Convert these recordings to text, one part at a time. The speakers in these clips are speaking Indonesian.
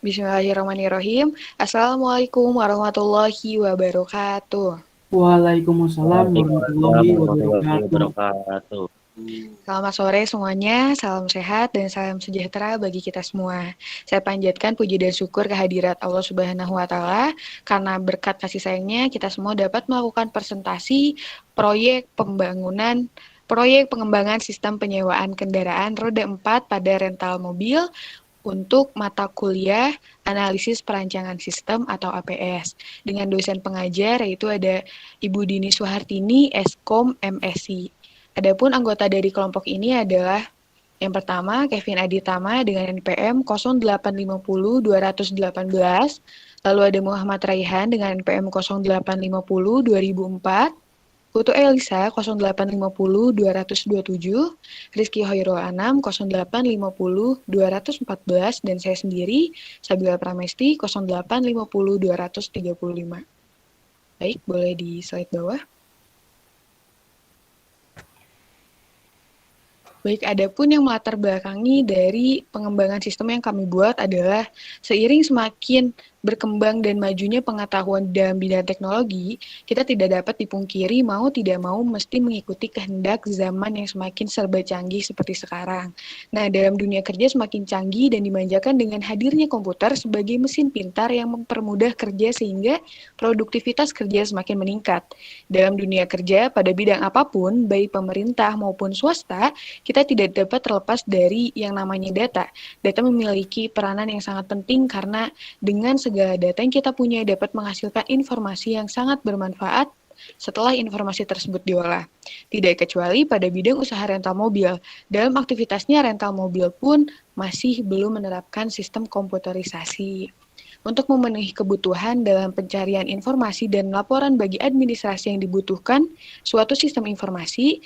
Bismillahirrahmanirrahim. Assalamualaikum warahmatullahi wabarakatuh. Waalaikumsalam Waalaikumsalam warahmatullahi warahmatullahi wabarakatuh. wabarakatuh. Selamat sore semuanya, salam sehat dan salam sejahtera bagi kita semua. Saya panjatkan puji dan syukur kehadirat Allah Subhanahu wa Ta'ala, karena berkat kasih sayangnya kita semua dapat melakukan presentasi proyek pengembangan sistem penyewaan kendaraan roda 4 pada rental mobil untuk mata kuliah analisis perancangan sistem atau APS dengan dosen pengajar yaitu ada Ibu Dini Suhartini, Eskom MSI. Adapun anggota dari kelompok ini adalah yang pertama Kevin Aditama dengan NPM 0850218, lalu ada Muhammad Raihan dengan NPM 08502004, Putu Elisa 0850227, Rizky Hoirul Anam 0850214, dan saya sendiri Sabila Pramesti 0850235. Baik, boleh di slide bawah. Baik, adapun yang melatar belakangi dari pengembangan sistem yang kami buat adalah seiring semakin berkembang dan majunya pengetahuan dalam bidang teknologi, kita tidak dapat dipungkiri mau tidak mau mesti mengikuti kehendak zaman yang semakin serba canggih seperti sekarang. Nah, dalam dunia kerja semakin canggih dan dimanjakan dengan hadirnya komputer sebagai mesin pintar yang mempermudah kerja sehingga produktivitas kerja semakin meningkat. Dalam dunia kerja, pada bidang apapun, baik pemerintah maupun swasta, kita tidak dapat terlepas dari yang namanya data. Data memiliki peranan yang sangat penting karena dengan segala data yang kita punya dapat menghasilkan informasi yang sangat bermanfaat setelah informasi tersebut diolah. Tidak kecuali pada bidang usaha rental mobil. Dalam aktivitasnya rental mobil pun masih belum menerapkan sistem komputerisasi. Untuk memenuhi kebutuhan dalam pencarian informasi dan laporan bagi administrasi yang dibutuhkan suatu sistem informasi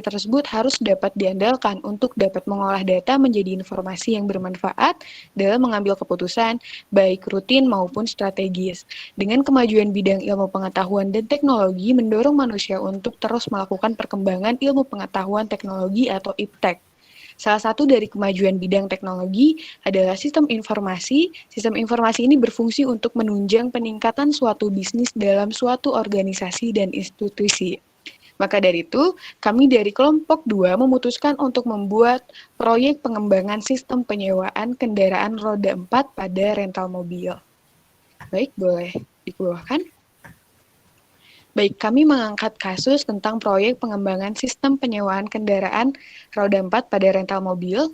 tersebut harus dapat diandalkan untuk dapat mengolah data menjadi informasi yang bermanfaat dalam mengambil keputusan, baik rutin maupun strategis. Dengan kemajuan bidang ilmu pengetahuan dan teknologi mendorong manusia untuk terus melakukan perkembangan ilmu pengetahuan teknologi atau IPTEK. Salah satu dari kemajuan bidang teknologi adalah sistem informasi. Sistem informasi ini berfungsi untuk menunjang peningkatan suatu bisnis dalam suatu organisasi dan institusi. Maka dari itu, kami dari kelompok 2 memutuskan untuk membuat proyek pengembangan sistem penyewaan kendaraan roda 4 pada rental mobil. Baik, boleh dikeluarkan. Baik, kami mengangkat kasus tentang proyek pengembangan sistem penyewaan kendaraan roda 4 pada rental mobil.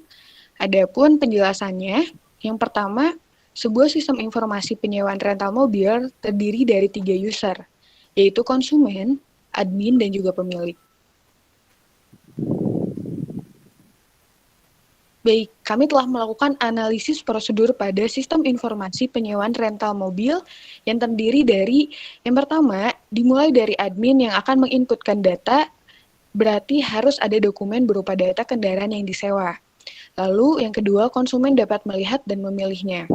Adapun penjelasannya, yang pertama, sebuah sistem informasi penyewaan rental mobil terdiri dari 3 user, yaitu konsumen, admin, dan juga pemilik. Baik, kami telah melakukan analisis prosedur pada sistem informasi penyewaan rental mobil yang terdiri dari, yang pertama, dimulai dari admin yang akan menginputkan data, berarti harus ada dokumen berupa data kendaraan yang disewa. Lalu, yang kedua, konsumen dapat melihat dan memilihnya.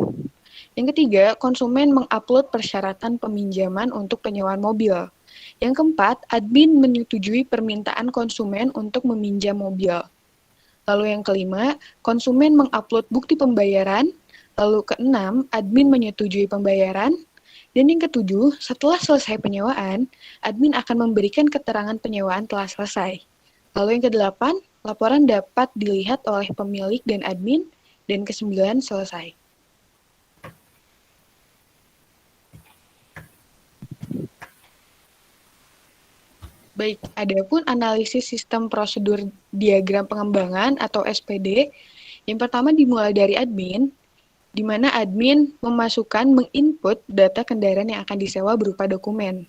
Yang ketiga, konsumen mengupload persyaratan peminjaman untuk penyewaan mobil. Yang keempat, admin menyetujui permintaan konsumen untuk meminjam mobil. Lalu yang kelima, konsumen mengupload bukti pembayaran. Lalu keenam, admin menyetujui pembayaran. Dan yang ketujuh, setelah selesai penyewaan, admin akan memberikan keterangan penyewaan telah selesai. Lalu yang kedelapan, laporan dapat dilihat oleh pemilik dan admin. Dan kesembilan, selesai. Baik, adapun analisis sistem prosedur diagram pengembangan atau SPD, yang pertama dimulai dari admin, di mana admin menginput data kendaraan yang akan disewa berupa dokumen.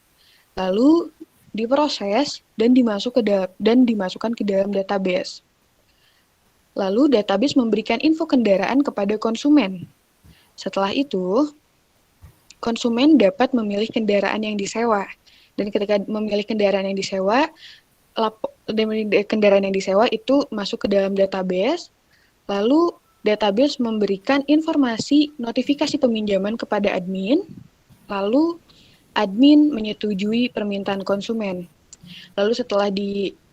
Lalu diproses dan dimasukkan ke dalam database. Lalu database memberikan info kendaraan kepada konsumen. Setelah itu, konsumen dapat memilih kendaraan yang disewa. Dan ketika memilih kendaraan yang disewa itu masuk ke dalam database, lalu database memberikan informasi notifikasi peminjaman kepada admin, lalu admin menyetujui permintaan konsumen. Lalu setelah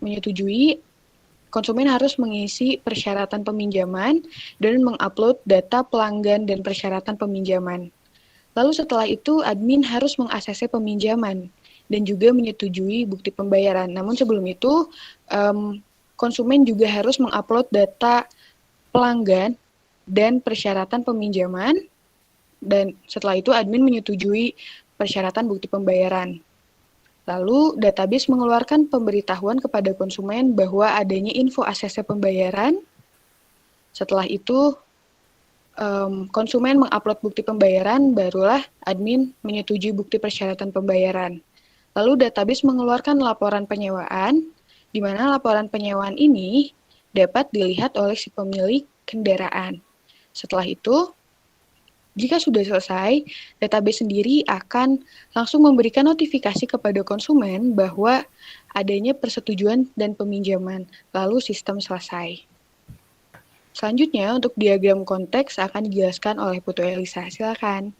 menyetujui, konsumen harus mengisi persyaratan peminjaman dan mengupload data pelanggan dan persyaratan peminjaman. Lalu setelah itu, admin harus mengakses peminjaman dan juga menyetujui bukti pembayaran. Namun sebelum itu, konsumen juga harus mengupload data pelanggan dan persyaratan peminjaman, dan setelah itu admin menyetujui persyaratan bukti pembayaran. Lalu, database mengeluarkan pemberitahuan kepada konsumen bahwa adanya info akses pembayaran. Setelah itu, konsumen mengupload bukti pembayaran, barulah admin menyetujui bukti persyaratan pembayaran. Lalu, database mengeluarkan laporan penyewaan, di mana laporan penyewaan ini dapat dilihat oleh si pemilik kendaraan. Setelah itu, jika sudah selesai, database sendiri akan langsung memberikan notifikasi kepada konsumen bahwa adanya persetujuan dan peminjaman, lalu sistem selesai. Selanjutnya, untuk diagram konteks akan dijelaskan oleh Putu Elisa. Silakan.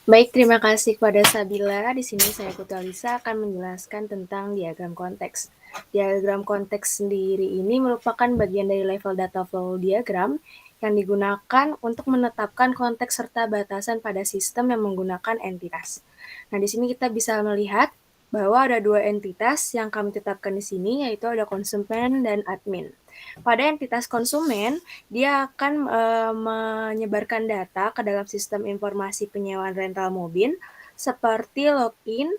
Baik, terima kasih kepada Sabila. Di sini saya Putu Elisa akan menjelaskan tentang diagram konteks. Diagram konteks sendiri ini merupakan bagian dari level data flow diagram yang digunakan untuk menetapkan konteks serta batasan pada sistem yang menggunakan entitas. Nah, di sini kita bisa melihat bahwa ada dua entitas yang kami tetapkan di sini, yaitu ada konsumen dan admin. Pada entitas konsumen, dia akan menyebarkan data ke dalam sistem informasi penyewaan rental mobil, seperti login,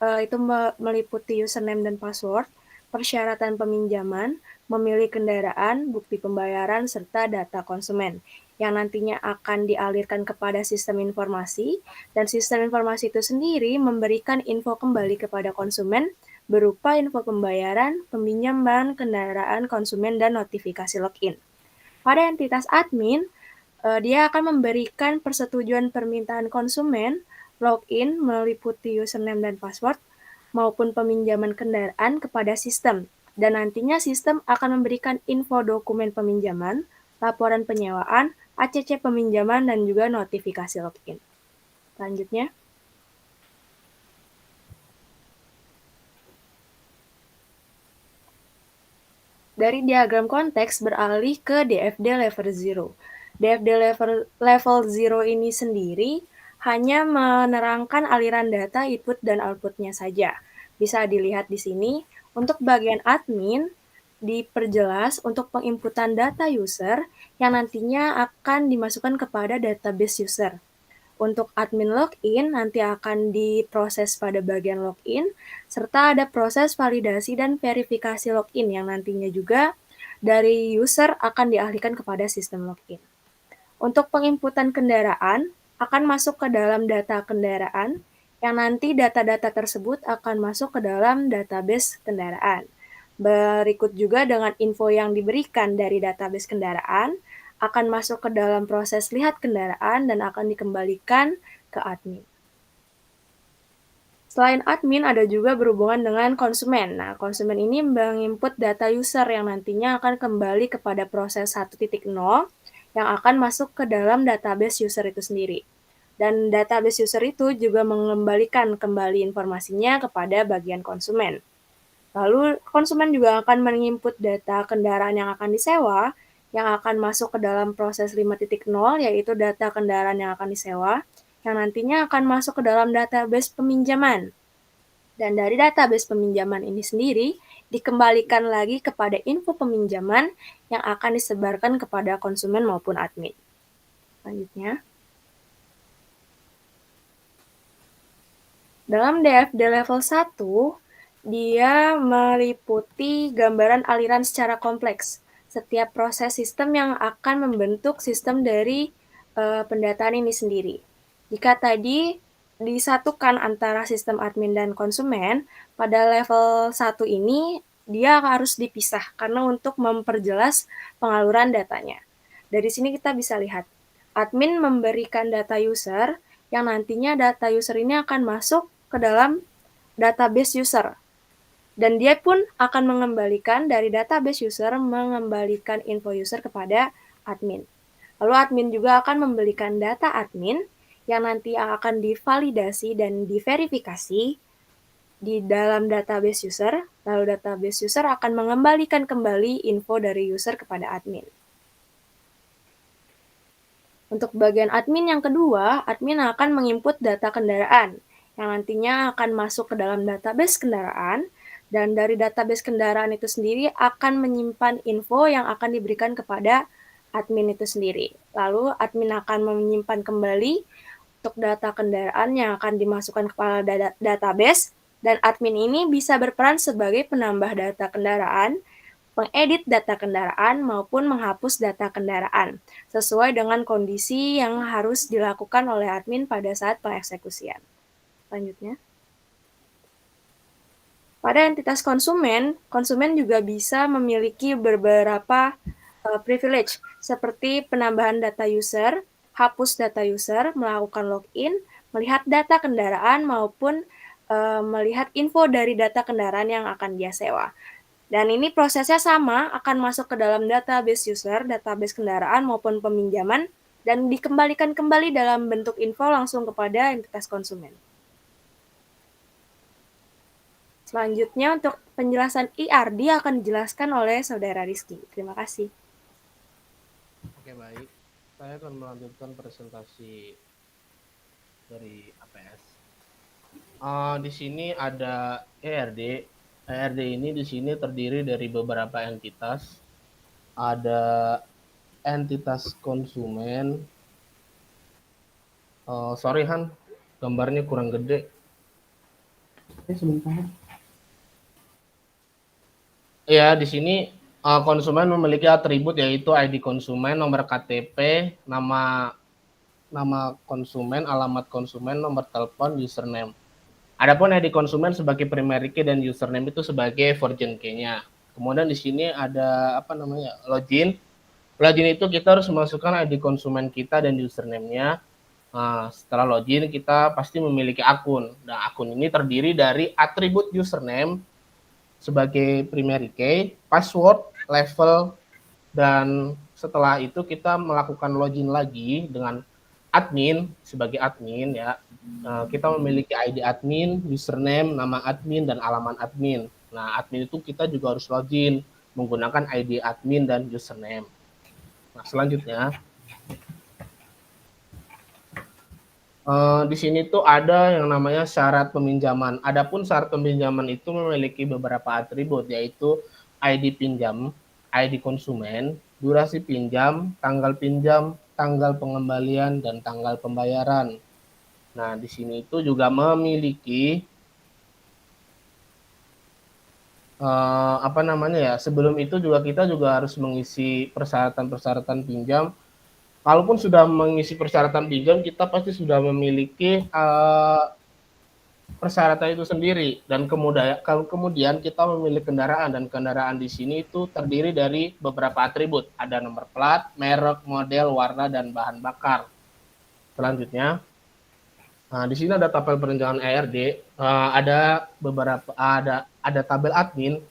itu meliputi username dan password, persyaratan peminjaman, memilih kendaraan, bukti pembayaran, serta data konsumen, yang nantinya akan dialirkan kepada sistem informasi, dan sistem informasi itu sendiri memberikan info kembali kepada konsumen berupa info pembayaran, peminjaman kendaraan konsumen, dan notifikasi login. Pada entitas admin, dia akan memberikan persetujuan permintaan konsumen, login meliputi username dan password, maupun peminjaman kendaraan kepada sistem. Dan nantinya sistem akan memberikan info dokumen peminjaman, laporan penyewaan, ACC peminjaman, dan juga notifikasi login. Selanjutnya. Dari diagram konteks beralih ke DFD level 0. DFD level 0 ini sendiri hanya menerangkan aliran data input dan outputnya saja. Bisa dilihat di sini, untuk bagian admin, diperjelas untuk penginputan data user yang nantinya akan dimasukkan kepada database user. Untuk admin login nanti akan diproses pada bagian login, serta ada proses validasi dan verifikasi login yang nantinya juga dari user akan dialihkan kepada sistem login. Untuk penginputan kendaraan akan masuk ke dalam data kendaraan, yang nanti data-data tersebut akan masuk ke dalam database kendaraan. Berikut juga dengan info yang diberikan dari database kendaraan, akan masuk ke dalam proses lihat kendaraan dan akan dikembalikan ke admin. Selain admin, ada juga berhubungan dengan konsumen. Nah, konsumen ini menginput data user yang nantinya akan kembali kepada proses 1.0 yang akan masuk ke dalam database user itu sendiri. Dan database user itu juga mengembalikan kembali informasinya kepada bagian konsumen. Lalu, konsumen juga akan menginput data kendaraan yang akan disewa, yang akan masuk ke dalam proses 5.0, yaitu data kendaraan yang akan disewa, yang nantinya akan masuk ke dalam database peminjaman. Dan dari database peminjaman ini sendiri, dikembalikan lagi kepada info peminjaman yang akan disebarkan kepada konsumen maupun admin. Selanjutnya. Dalam DFD level 1, dia meliputi gambaran aliran secara kompleks. Setiap proses sistem yang akan membentuk sistem dari pendataan ini sendiri. Jika tadi disatukan antara sistem admin dan konsumen, pada level 1 ini dia harus dipisah karena untuk memperjelas pengaluran datanya. Dari sini kita bisa lihat, admin memberikan data user, yang nantinya data user ini akan masuk ke dalam database user. Dan dia pun akan mengembalikan dari database user, mengembalikan info user kepada admin. Lalu admin juga akan memberikan data admin yang nanti akan divalidasi dan diverifikasi di dalam database user, lalu database user akan mengembalikan kembali info dari user kepada admin. Untuk bagian admin yang kedua, admin akan menginput data kendaraan, yang nantinya akan masuk ke dalam database kendaraan, dan dari database kendaraan itu sendiri akan menyimpan info yang akan diberikan kepada admin itu sendiri. Lalu admin akan menyimpan kembali untuk data kendaraan yang akan dimasukkan ke database, dan admin ini bisa berperan sebagai penambah data kendaraan, mengedit data kendaraan, maupun menghapus data kendaraan, sesuai dengan kondisi yang harus dilakukan oleh admin pada saat pengeksekusian. Selanjutnya, pada entitas konsumen, konsumen juga bisa memiliki beberapa privilege, seperti penambahan data user, hapus data user, melakukan login, melihat data kendaraan, maupun melihat info dari data kendaraan yang akan dia sewa. Dan ini prosesnya sama, akan masuk ke dalam database user, database kendaraan, maupun peminjaman, dan dikembalikan kembali dalam bentuk info langsung kepada entitas konsumen. Selanjutnya, untuk penjelasan IRD akan dijelaskan oleh Saudara Rizky. Terima kasih. Oke, baik. Saya akan melanjutkan presentasi dari APS. Di sini ada ERD. ERD ini di sini terdiri dari beberapa entitas. Ada entitas konsumen. Sorry Han, gambarnya kurang gede. Sebentar. Ya, di sini konsumen memiliki atribut yaitu ID konsumen, nomor KTP, nama konsumen, alamat konsumen, nomor telepon, username. Adapun ID konsumen sebagai primary key dan username itu sebagai virgin key-nya. Kemudian di sini ada login. Login itu kita harus memasukkan ID konsumen kita dan username-nya. Setelah login kita pasti memiliki akun. Nah, akun ini terdiri dari atribut username sebagai primary key, password, level, dan setelah itu kita melakukan login lagi dengan admin sebagai admin ya. Kita memiliki ID admin, username, nama admin, dan alamat admin. Nah, admin itu kita juga harus login menggunakan ID admin dan username. Nah, selanjutnya di sini tuh ada yang namanya syarat peminjaman. Adapun syarat peminjaman itu memiliki beberapa atribut, yaitu ID pinjam, ID konsumen, durasi pinjam, tanggal pengembalian, dan tanggal pembayaran. Nah, di sini itu juga memiliki sebelum itu juga kita juga harus mengisi persyaratan-persyaratan pinjam. Kalaupun sudah mengisi persyaratan pinjam, kita pasti sudah memiliki persyaratan itu sendiri, dan kemudian kita memilih kendaraan, dan kendaraan di sini itu terdiri dari beberapa atribut, ada nomor plat, merek, model, warna, dan bahan bakar. Selanjutnya, di sini ada tabel perencanaan ERD, ada tabel admin,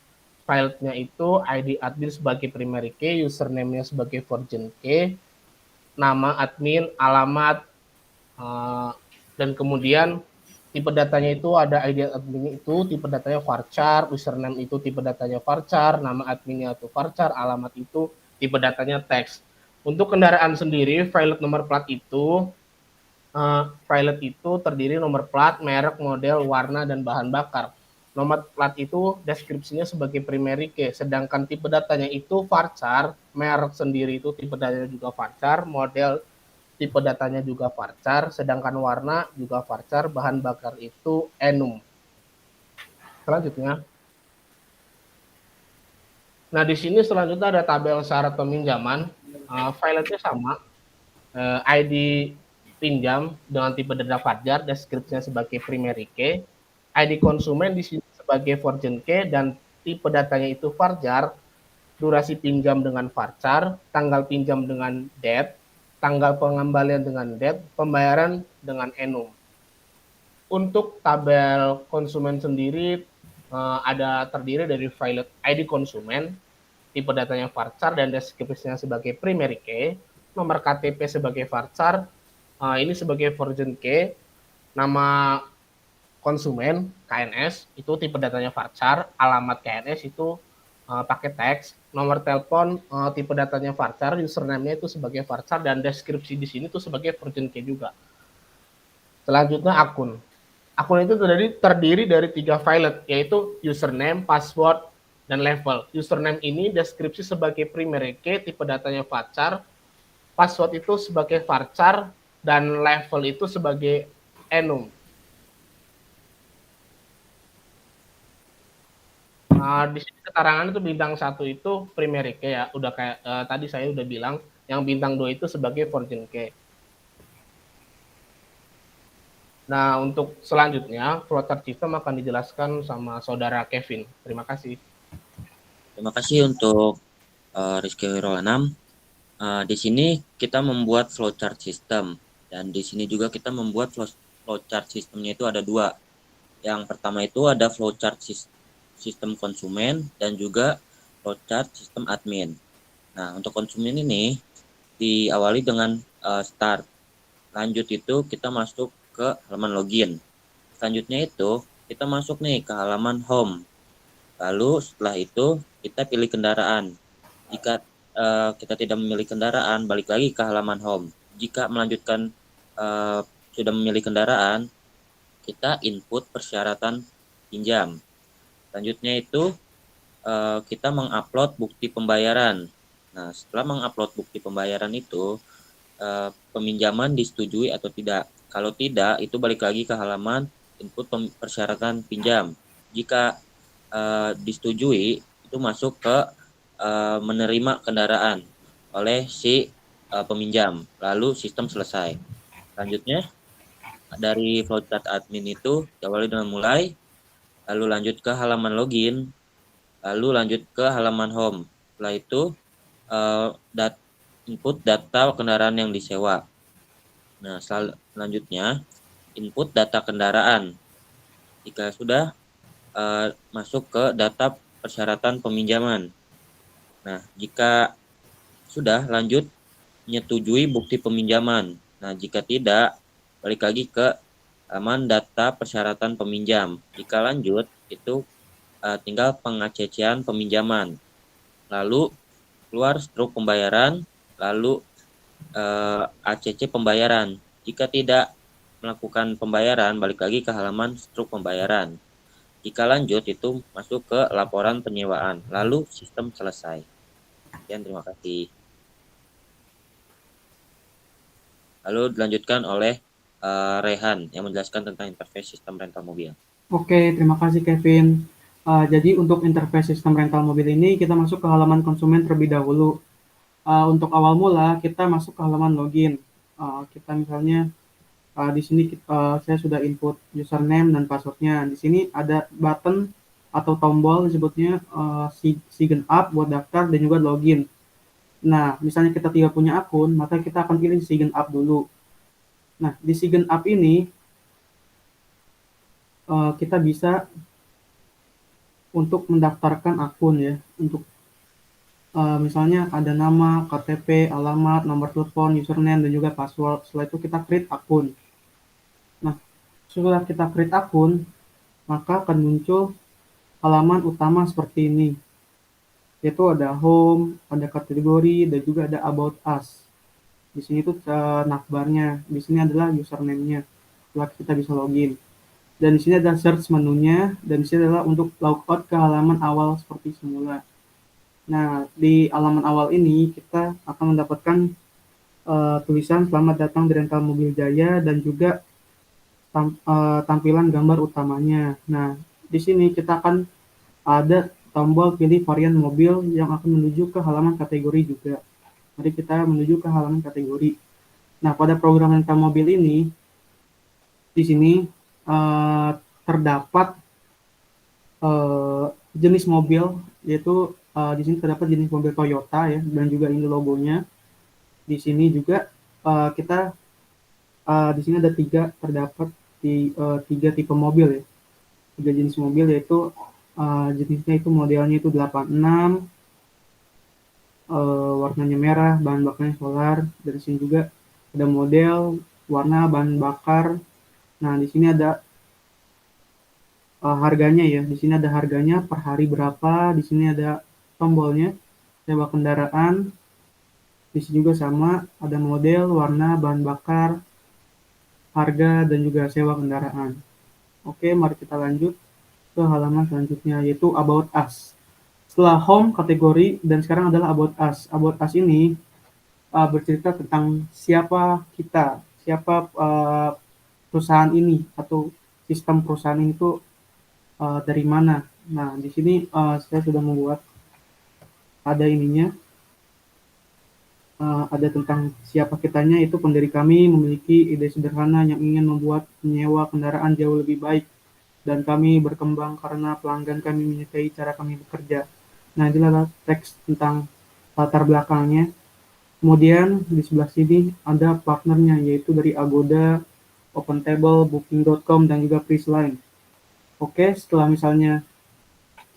filenya itu ID admin sebagai primary key, username-nya sebagai virgin key, nama admin, alamat, dan kemudian tipe datanya itu ada ID admin itu tipe datanya varchar, username itu tipe datanya varchar, nama adminnya itu varchar, alamat itu tipe datanya teks. Untuk kendaraan sendiri, file nomor plat itu terdiri nomor plat, merek, model, warna, dan bahan bakar. Nomor plat itu deskripsinya sebagai primary key, sedangkan tipe datanya itu varchar, merek sendiri itu tipe datanya juga varchar, model tipe datanya juga varchar, sedangkan warna juga varchar, bahan bakar itu enum. Selanjutnya, nah di sini selanjutnya ada tabel syarat peminjaman, filenya sama, ID pinjam dengan tipe data varchar, deskripsinya sebagai primary key, ID konsumen di sini sebagai virgin key dan tipe datanya itu varchar, durasi pinjam dengan varchar, tanggal pinjam dengan date, tanggal pengembalian dengan date, pembayaran dengan enum. Untuk tabel konsumen sendiri ada terdiri dari file ID konsumen, tipe datanya varchar dan deskripsinya sebagai primary key, nomor KTP sebagai varchar, ini sebagai virgin key, nama konsumen KNS itu tipe datanya varchar, alamat KNS itu pakai teks, nomor telepon tipe datanya varchar, username-nya itu sebagai varchar, dan deskripsi di sini tuh sebagai version key juga. Selanjutnya akun. Akun itu terdiri dari 3 filet, yaitu username, password, dan level. Username ini deskripsi sebagai primary key, tipe datanya varchar, password itu sebagai varchar, dan level itu sebagai enum. Di sini keterangan itu bintang 1 itu primary key ya, udah kayak tadi saya udah bilang, yang bintang 2 itu sebagai version key. Nah, untuk selanjutnya flowchart system akan dijelaskan sama saudara Kevin. Terima kasih. Terima kasih untuk Rizky Wirolanam. Di sini kita membuat flowchart system, dan di sini juga kita membuat flowchart systemnya itu ada 2. Yang pertama itu ada flowchart sistem konsumen dan juga flowchart sistem admin. Nah, untuk konsumen ini diawali dengan start. Lanjut itu kita masuk ke halaman login. Selanjutnya itu kita masuk nih ke halaman home. Lalu setelah itu kita pilih kendaraan. Jika kita tidak memilih kendaraan, balik lagi ke halaman home. Jika melanjutkan sudah memilih kendaraan, kita input persyaratan pinjam. Selanjutnya itu kita mengupload bukti pembayaran. Nah, setelah mengupload bukti pembayaran itu, peminjaman disetujui atau tidak. Kalau tidak, itu balik lagi ke halaman input persyaratan pinjam. Jika disetujui, itu masuk ke menerima kendaraan oleh si peminjam. Lalu sistem selesai. Selanjutnya, dari flowchart admin itu diawali dengan mulai, lalu lanjut ke halaman login, lalu lanjut ke halaman home. Setelah itu input data kendaraan yang disewa. Nah, selanjutnya input data kendaraan. Jika sudah masuk ke data persyaratan peminjaman. Nah, jika sudah lanjut menyetujui bukti peminjaman. Nah, jika tidak, balik lagi ke halaman data persyaratan peminjam. Jika lanjut, itu tinggal pengacecian peminjaman. Lalu keluar struk pembayaran, lalu ACC pembayaran. Jika tidak melakukan pembayaran, balik lagi ke halaman struk pembayaran. Jika lanjut, itu masuk ke laporan penyewaan. Lalu sistem selesai. Sekian, terima kasih. Lalu dilanjutkan oleh Rehan yang menjelaskan tentang interface sistem rental mobil. Oke, terima kasih Kevin. Jadi untuk interface sistem rental mobil ini kita masuk ke halaman konsumen terlebih dahulu. Untuk awal mula kita masuk ke halaman login. Kita misalnya di sini saya sudah input username dan passwordnya. Di sini ada button atau tombol disebutnya sign up buat daftar dan juga login. Nah, misalnya kita tidak punya akun, maka kita akan pilih sign up dulu. Nah, di sign up ini kita bisa untuk mendaftarkan akun ya, untuk misalnya ada nama, KTP, alamat, nomor telepon, username, dan juga password. Setelah itu kita create akun. Nah, setelah kita create akun, maka akan muncul halaman utama seperti ini. Yaitu ada home, ada kategori, dan juga ada about us. Di sini itu navbarnya, di sini adalah username-nya. Setelah kita bisa login. Dan di sini ada search menunya, dan di sini adalah untuk logout ke halaman awal seperti semula. Nah, di halaman awal ini kita akan mendapatkan tulisan selamat datang di Rental Mobil Jaya dan juga tampilan gambar utamanya. Nah, di sini kita akan ada tombol pilih varian mobil yang akan menuju ke halaman kategori juga. Mari kita menuju ke halaman kategori. Nah, pada program rental mobil ini, di sini terdapat jenis mobil, yaitu di sini terdapat jenis mobil Toyota ya, dan juga ini logonya. Di sini juga kita di sini ada terdapat tiga tipe mobil ya, 3 jenis mobil, yaitu jenisnya itu modelnya itu 86, warnanya merah, bahan bakarnya solar. Dari sini juga ada model, warna, bahan bakar. Nah, di sini ada harganya ya. Di sini ada harganya per hari berapa, di sini ada tombolnya, sewa kendaraan, di sini juga sama, ada model, warna, bahan bakar, harga, dan juga sewa kendaraan. Oke, mari kita lanjut ke halaman selanjutnya, yaitu About Us. Setelah Home kategori, dan sekarang adalah About Us. About Us ini bercerita tentang siapa kita, siapa perusahaan ini, atau sistem perusahaan ini itu dari mana. Nah, di sini saya sudah membuat ada ininya, ada tentang siapa kitanya, itu pendiri kami memiliki ide sederhana yang ingin membuat menyewa kendaraan jauh lebih baik, dan kami berkembang karena pelanggan kami menyukai cara kami bekerja. Nah, ini adalah teks tentang latar belakangnya. Kemudian di sebelah sini ada partnernya, yaitu dari Agoda, OpenTable, Booking.com, dan juga Priceline. Oke, setelah misalnya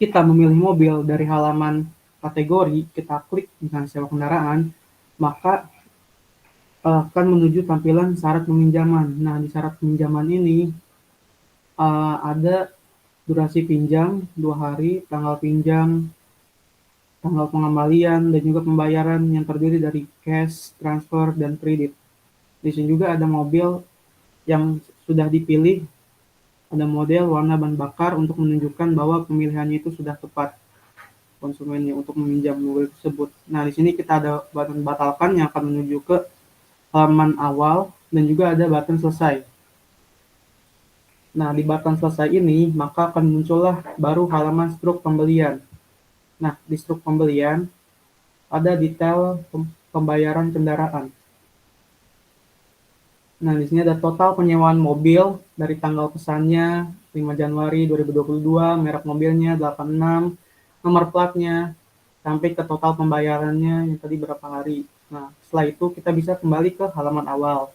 kita memilih mobil dari halaman kategori, kita klik misalnya sewa kendaraan, maka akan menuju tampilan syarat peminjaman. Nah, di syarat peminjaman ini ada durasi pinjam 2 hari, tanggal pinjam, tanggal pengembalian, dan juga pembayaran yang terdiri dari cash, transfer, dan kredit. Di sini juga ada mobil yang sudah dipilih, ada model, warna, bahan bakar untuk menunjukkan bahwa pemilihannya itu sudah tepat konsumennya untuk meminjam mobil tersebut. Nah, di sini kita ada button batalkan yang akan menuju ke halaman awal, dan juga ada button selesai. Nah, di button selesai ini, maka akan muncullah baru halaman struk pembelian. Nah, di struk pembelian ada detail pembayaran kendaraan. Nah, di sini ada total penyewaan mobil dari tanggal pesannya 5 Januari 2022, merek mobilnya 86, nomor platnya, sampai ke total pembayarannya yang tadi berapa hari. Nah, setelah itu kita bisa kembali ke halaman awal.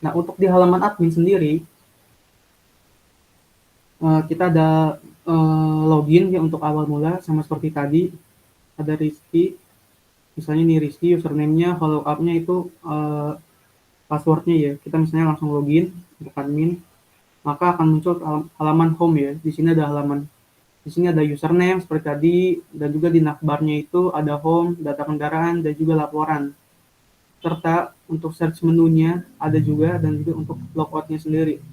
Nah, untuk di halaman admin sendiri, kita ada login ya untuk awal mula, sama seperti tadi. Ada Rizky, misalnya ini Rizky, username-nya, follow up-nya itu password-nya ya. Kita misalnya langsung login untuk admin, maka akan muncul halaman home ya. Di sini ada halaman, di sini ada username seperti tadi, dan juga di navbar-nya itu ada home, data kendaraan, dan juga laporan. Serta untuk search menunya ada juga, dan juga untuk logout-nya sendiri,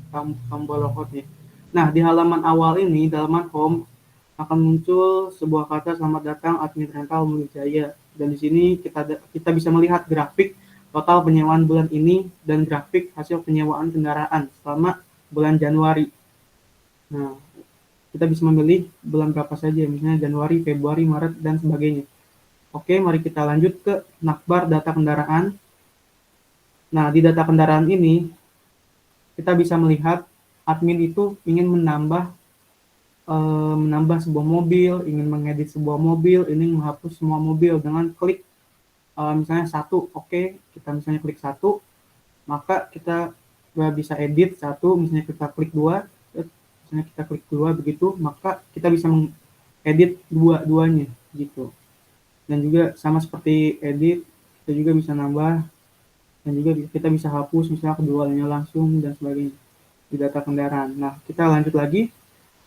tombol logout-nya. Nah, di halaman awal ini, di halaman home, akan muncul sebuah kata selamat datang admin rental Mulya Jaya. Dan di sini kita bisa melihat grafik total penyewaan bulan ini dan grafik hasil penyewaan kendaraan selama bulan Januari. Nah, kita bisa memilih bulan berapa saja, misalnya Januari, Februari, Maret, dan sebagainya. Oke, mari kita lanjut ke navbar data kendaraan. Nah, di data kendaraan ini, kita bisa melihat admin itu ingin menambah sebuah mobil, ingin mengedit sebuah mobil, ingin menghapus semua mobil dengan klik misalnya 1, oke, kita misalnya klik 1, maka kita bisa edit 1, misalnya kita klik 2, misalnya kita klik 2 begitu, maka kita bisa mengedit dua-duanya gitu. Dan juga sama seperti edit, kita juga bisa nambah, dan juga kita bisa hapus misalnya keduanya langsung dan sebagainya di data kendaraan. Nah, kita lanjut lagi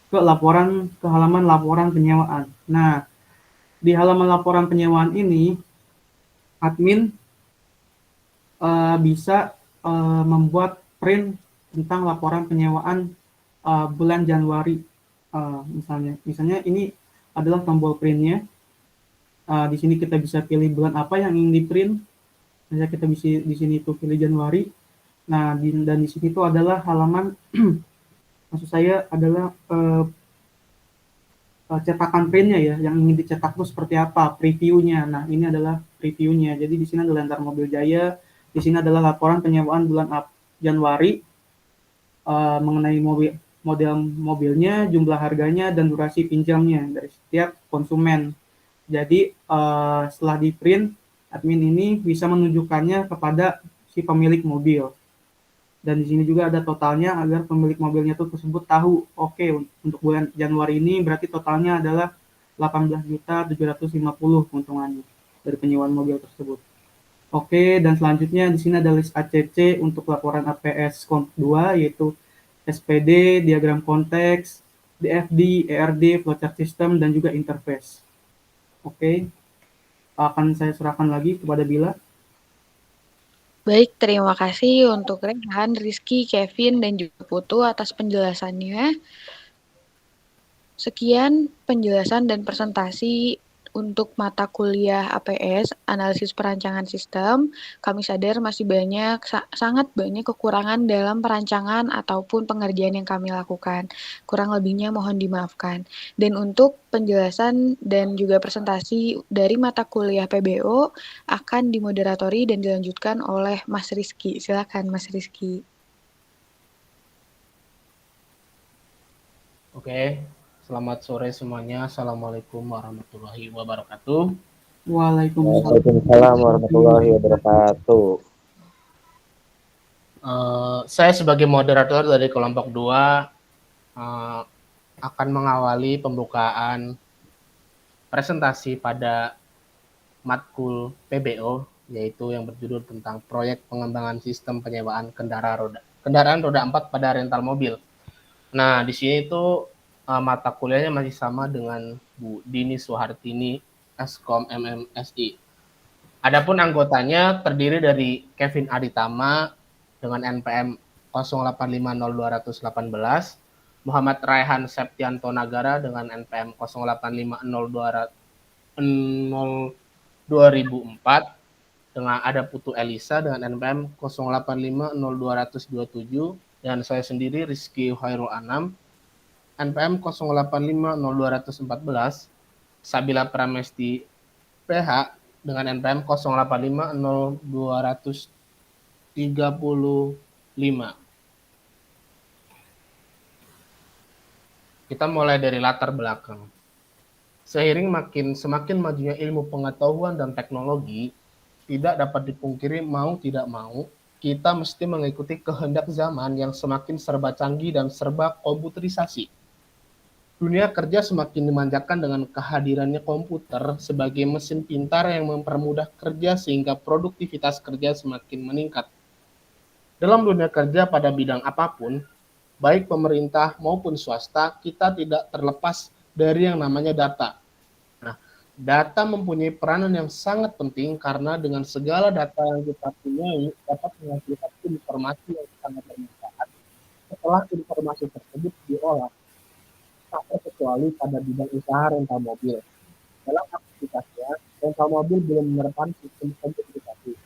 ke halaman laporan penyewaan. Nah, di halaman laporan penyewaan ini, admin bisa membuat print tentang laporan penyewaan bulan Januari. Misalnya ini adalah tombol printnya. Di sini kita bisa pilih bulan apa yang ingin di print. Misalnya kita bisa di sini tuh pilih Januari. Nah, dan di sini itu adalah halaman, maksud saya adalah cetakan printnya ya, yang ingin dicetak itu seperti apa, previewnya. Nah, ini adalah previewnya. Jadi di sini adalah Lentar Mobil Jaya, di sini adalah laporan penyewaan bulan Januari mengenai model mobilnya, jumlah harganya, dan durasi pinjamnya dari setiap konsumen. Jadi setelah di print, admin ini bisa menunjukkannya kepada si pemilik mobil. Dan di sini juga ada totalnya agar pemilik mobilnya tersebut tahu, oke, untuk bulan Januari ini berarti totalnya adalah 18.750 keuntungannya dari penyewaan mobil tersebut. Oke, dan selanjutnya di sini ada list ACC untuk laporan APS Comp 2, yaitu SPD, diagram konteks, DFD, ERD, flowchart system, dan juga interface. Oke, akan saya serahkan lagi kepada Bila. Baik, terima kasih untuk Rehan, Rizky, Kevin, dan juga Putu atas penjelasannya. Sekian penjelasan dan presentasi untuk mata kuliah APS, Analisis Perancangan Sistem. Kami sadar masih sangat banyak kekurangan dalam perancangan ataupun pengerjaan yang kami lakukan. Kurang lebihnya mohon dimaafkan. Dan untuk penjelasan dan juga presentasi dari mata kuliah PBO akan dimoderatori dan dilanjutkan oleh Mas Rizky. Silakan Mas Rizky. Oke, selamat sore semuanya. Assalamualaikum warahmatullahi wabarakatuh. Waalaikumsalam warahmatullahi wabarakatuh. Saya sebagai moderator dari kelompok 2 akan mengawali pembukaan presentasi pada matkul PBO, yaitu yang berjudul tentang proyek pengembangan sistem penyewaan kendaraan roda 4 pada rental mobil. Nah, di sini itu mata kuliahnya masih sama dengan Bu Dini Suhartini, Eskom MMSI. Adapun anggotanya terdiri dari Kevin Aditama dengan NPM 0850-218, Muhammad Raihan Septianto Nagara dengan NPM 0850-2004, dengan ada Putu Elisa dengan NPM 0850-227, dan saya sendiri Rizky Khairul Anam NPM 0850-214, Sabila Pramesti PH dengan NPM 0850-235. Kita mulai dari latar belakang. Semakin majunya ilmu pengetahuan dan teknologi, tidak dapat dipungkiri mau tidak mau, kita mesti mengikuti kehendak zaman yang semakin serba canggih dan serba komputerisasi. Dunia kerja semakin dimanjakan dengan kehadirannya komputer sebagai mesin pintar yang mempermudah kerja sehingga produktivitas kerja semakin meningkat. Dalam dunia kerja pada bidang apapun, baik pemerintah maupun swasta, kita tidak terlepas dari yang namanya data. Nah, data mempunyai peranan yang sangat penting karena dengan segala data yang kita punya dapat menghasilkan informasi yang sangat bermanfaat setelah informasi tersebut diolah, tak terkecuali pada bidang usaha rental mobil. Dalam aktivitasnya, rental mobil belum menerapkan sistem sertifikasi.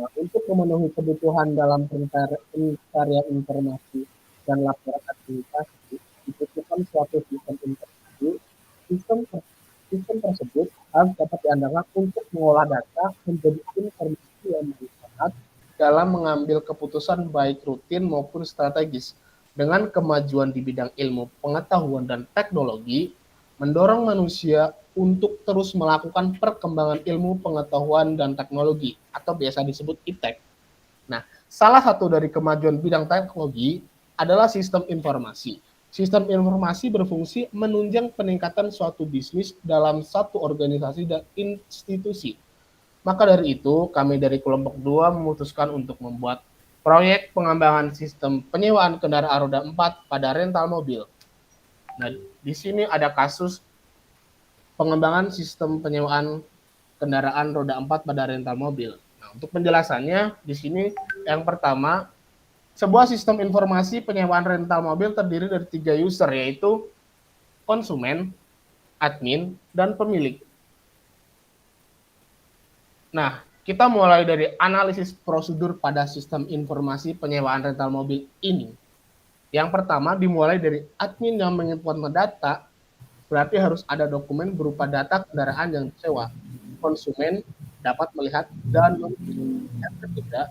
Nah, untuk memenuhi kebutuhan dalam pencarian informasi dan laporan aktivitas, dibutuhkan suatu sistem informasi. Sistem tersebut harus dapat diandalkan untuk mengolah data menjadi informasi yang bermanfaat dalam mengambil keputusan baik rutin maupun strategis. Dengan kemajuan di bidang ilmu pengetahuan dan teknologi, mendorong manusia untuk terus melakukan perkembangan ilmu pengetahuan dan teknologi atau biasa disebut iptek. Nah, salah satu dari kemajuan bidang teknologi adalah sistem informasi. Sistem informasi berfungsi menunjang peningkatan suatu bisnis dalam satu organisasi dan institusi. Maka dari itu, kami dari kelompok 2 memutuskan untuk membuat proyek pengembangan sistem penyewaan kendaraan roda 4 pada rental mobil. Nah, di sini ada kasus pengembangan sistem penyewaan kendaraan roda 4 pada rental mobil. Nah, untuk penjelasannya, di sini yang pertama, sebuah sistem informasi penyewaan rental mobil terdiri dari 3 user, yaitu konsumen, admin, dan pemilik. Nah, kita mulai dari analisis prosedur pada sistem informasi penyewaan rental mobil ini. Yang pertama dimulai dari admin yang menginput data, berarti harus ada dokumen berupa data kendaraan yang disewa. Konsumen dapat melihat dan yang ketiga,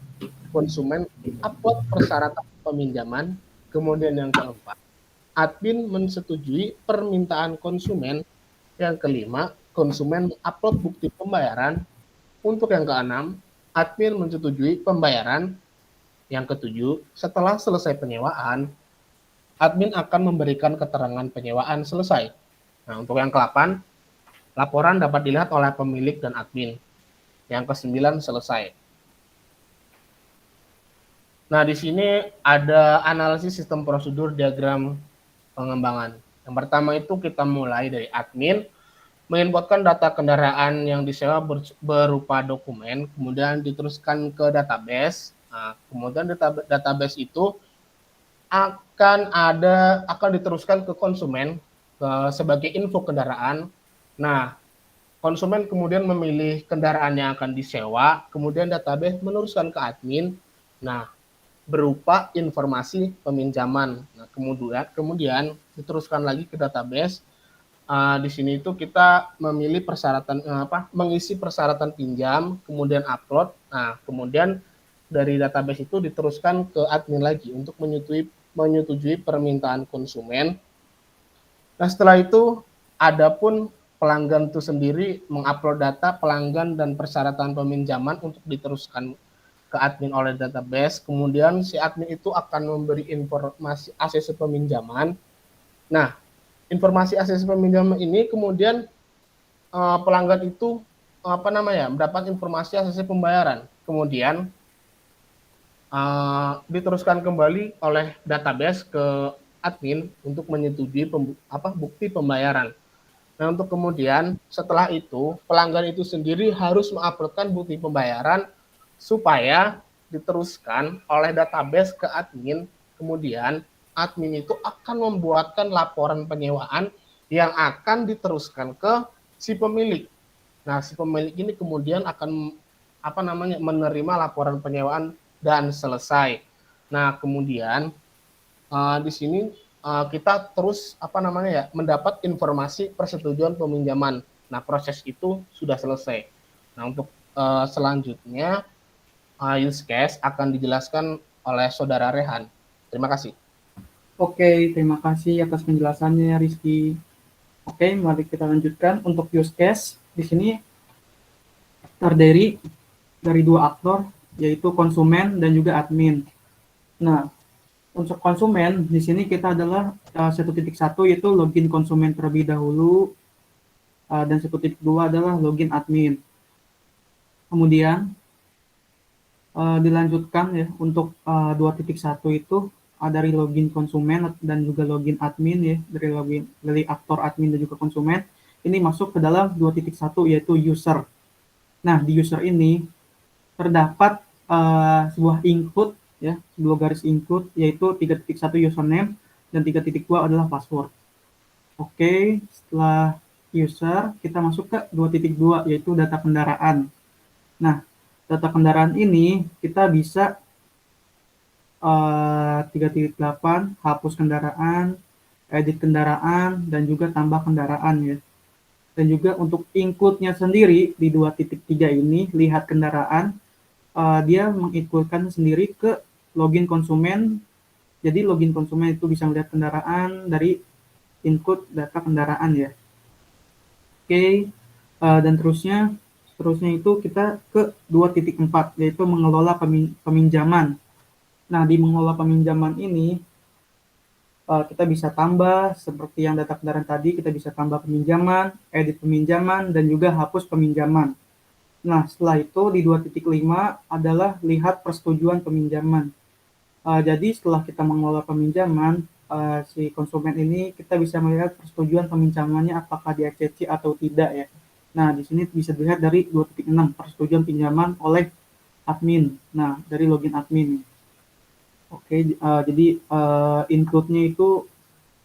konsumen upload persyaratan peminjaman. Kemudian yang keempat, admin menyetujui permintaan konsumen. Yang kelima, konsumen upload bukti pembayaran. Untuk yang keenam, admin menyetujui pembayaran. Yang ketujuh, setelah selesai penyewaan, admin akan memberikan keterangan penyewaan selesai. Nah, untuk yang ke-8, laporan dapat dilihat oleh pemilik dan admin. Yang ke-9, selesai. Nah, di sini ada analisis sistem prosedur diagram pengembangan. Yang pertama itu kita mulai dari admin, menginputkan data kendaraan yang disewa berupa dokumen, kemudian diteruskan ke database. Nah, kemudian database itu akan diteruskan ke konsumen sebagai info kendaraan. Nah, konsumen kemudian memilih kendaraan yang akan disewa, kemudian database meneruskan ke admin. Nah, berupa informasi peminjaman. Nah, kemudian diteruskan lagi ke database. Di sini itu kita memilih persyaratan mengisi persyaratan pinjam, kemudian upload. Nah, kemudian dari database itu diteruskan ke admin lagi untuk menyetujui permintaan konsumen. Nah, setelah itu adapun pelanggan itu sendiri mengupload data pelanggan dan persyaratan peminjaman untuk diteruskan ke admin oleh database. Kemudian si admin itu akan memberi informasi ACC peminjaman. Nah, informasi ACC peminjaman ini kemudian pelanggan itu mendapat informasi ACC pembayaran. Kemudian diteruskan kembali oleh database ke admin untuk menyetujui bukti pembayaran. Nah, untuk kemudian setelah itu pelanggan itu sendiri harus menguploadkan bukti pembayaran supaya diteruskan oleh database ke admin. Kemudian admin itu akan membuatkan laporan penyewaan yang akan diteruskan ke si pemilik. Nah, si pemilik ini kemudian akan menerima laporan penyewaan dan selesai. Nah, kemudian di sini kita terus mendapat informasi persetujuan peminjaman. Nah, proses itu sudah selesai. Nah, untuk selanjutnya use case akan dijelaskan oleh Saudara Rehan. Terima kasih. Oke, terima kasih atas penjelasannya Rizky. Oke, mari kita lanjutkan. Untuk use case di sini terdiri dari dua aktor, yaitu konsumen dan juga admin. Nah, untuk konsumen di sini kita adalah 1.1 yaitu login konsumen terlebih dahulu, dan 1.2 adalah login admin. Kemudian dilanjutkan ya untuk 2.1 itu dari login konsumen dan juga login admin ya, dari aktor admin dan juga konsumen ini masuk ke dalam 2.1 yaitu user. Nah, di user ini terdapat sebuah include ya, sebuah garis include yaitu 3.1 username dan 3.2 adalah password. Oke, setelah user kita masuk ke 2.2 yaitu data kendaraan. Nah, data kendaraan ini kita bisa 3.8 hapus kendaraan, edit kendaraan, dan juga tambah kendaraan ya. Dan juga untuk include-nya sendiri di 2.3 ini, lihat kendaraan, dia menginclude-kan sendiri ke login konsumen. Jadi login konsumen itu bisa melihat kendaraan dari include data kendaraan ya. Oke, dan seterusnya itu kita ke 2.4 yaitu mengelola peminjaman. Nah, di mengelola peminjaman ini kita bisa tambah seperti yang data kendaraan tadi, kita bisa tambah peminjaman, edit peminjaman, dan juga hapus peminjaman. Nah, setelah itu di 2.5 adalah lihat persetujuan peminjaman. Jadi setelah kita mengelola peminjaman, si konsumen ini kita bisa melihat persetujuan peminjamannya apakah di ACC atau tidak ya. Nah, di sini bisa dilihat dari 2.6 persetujuan pinjaman oleh admin. Nah, dari login admin. Oke, jadi include-nya itu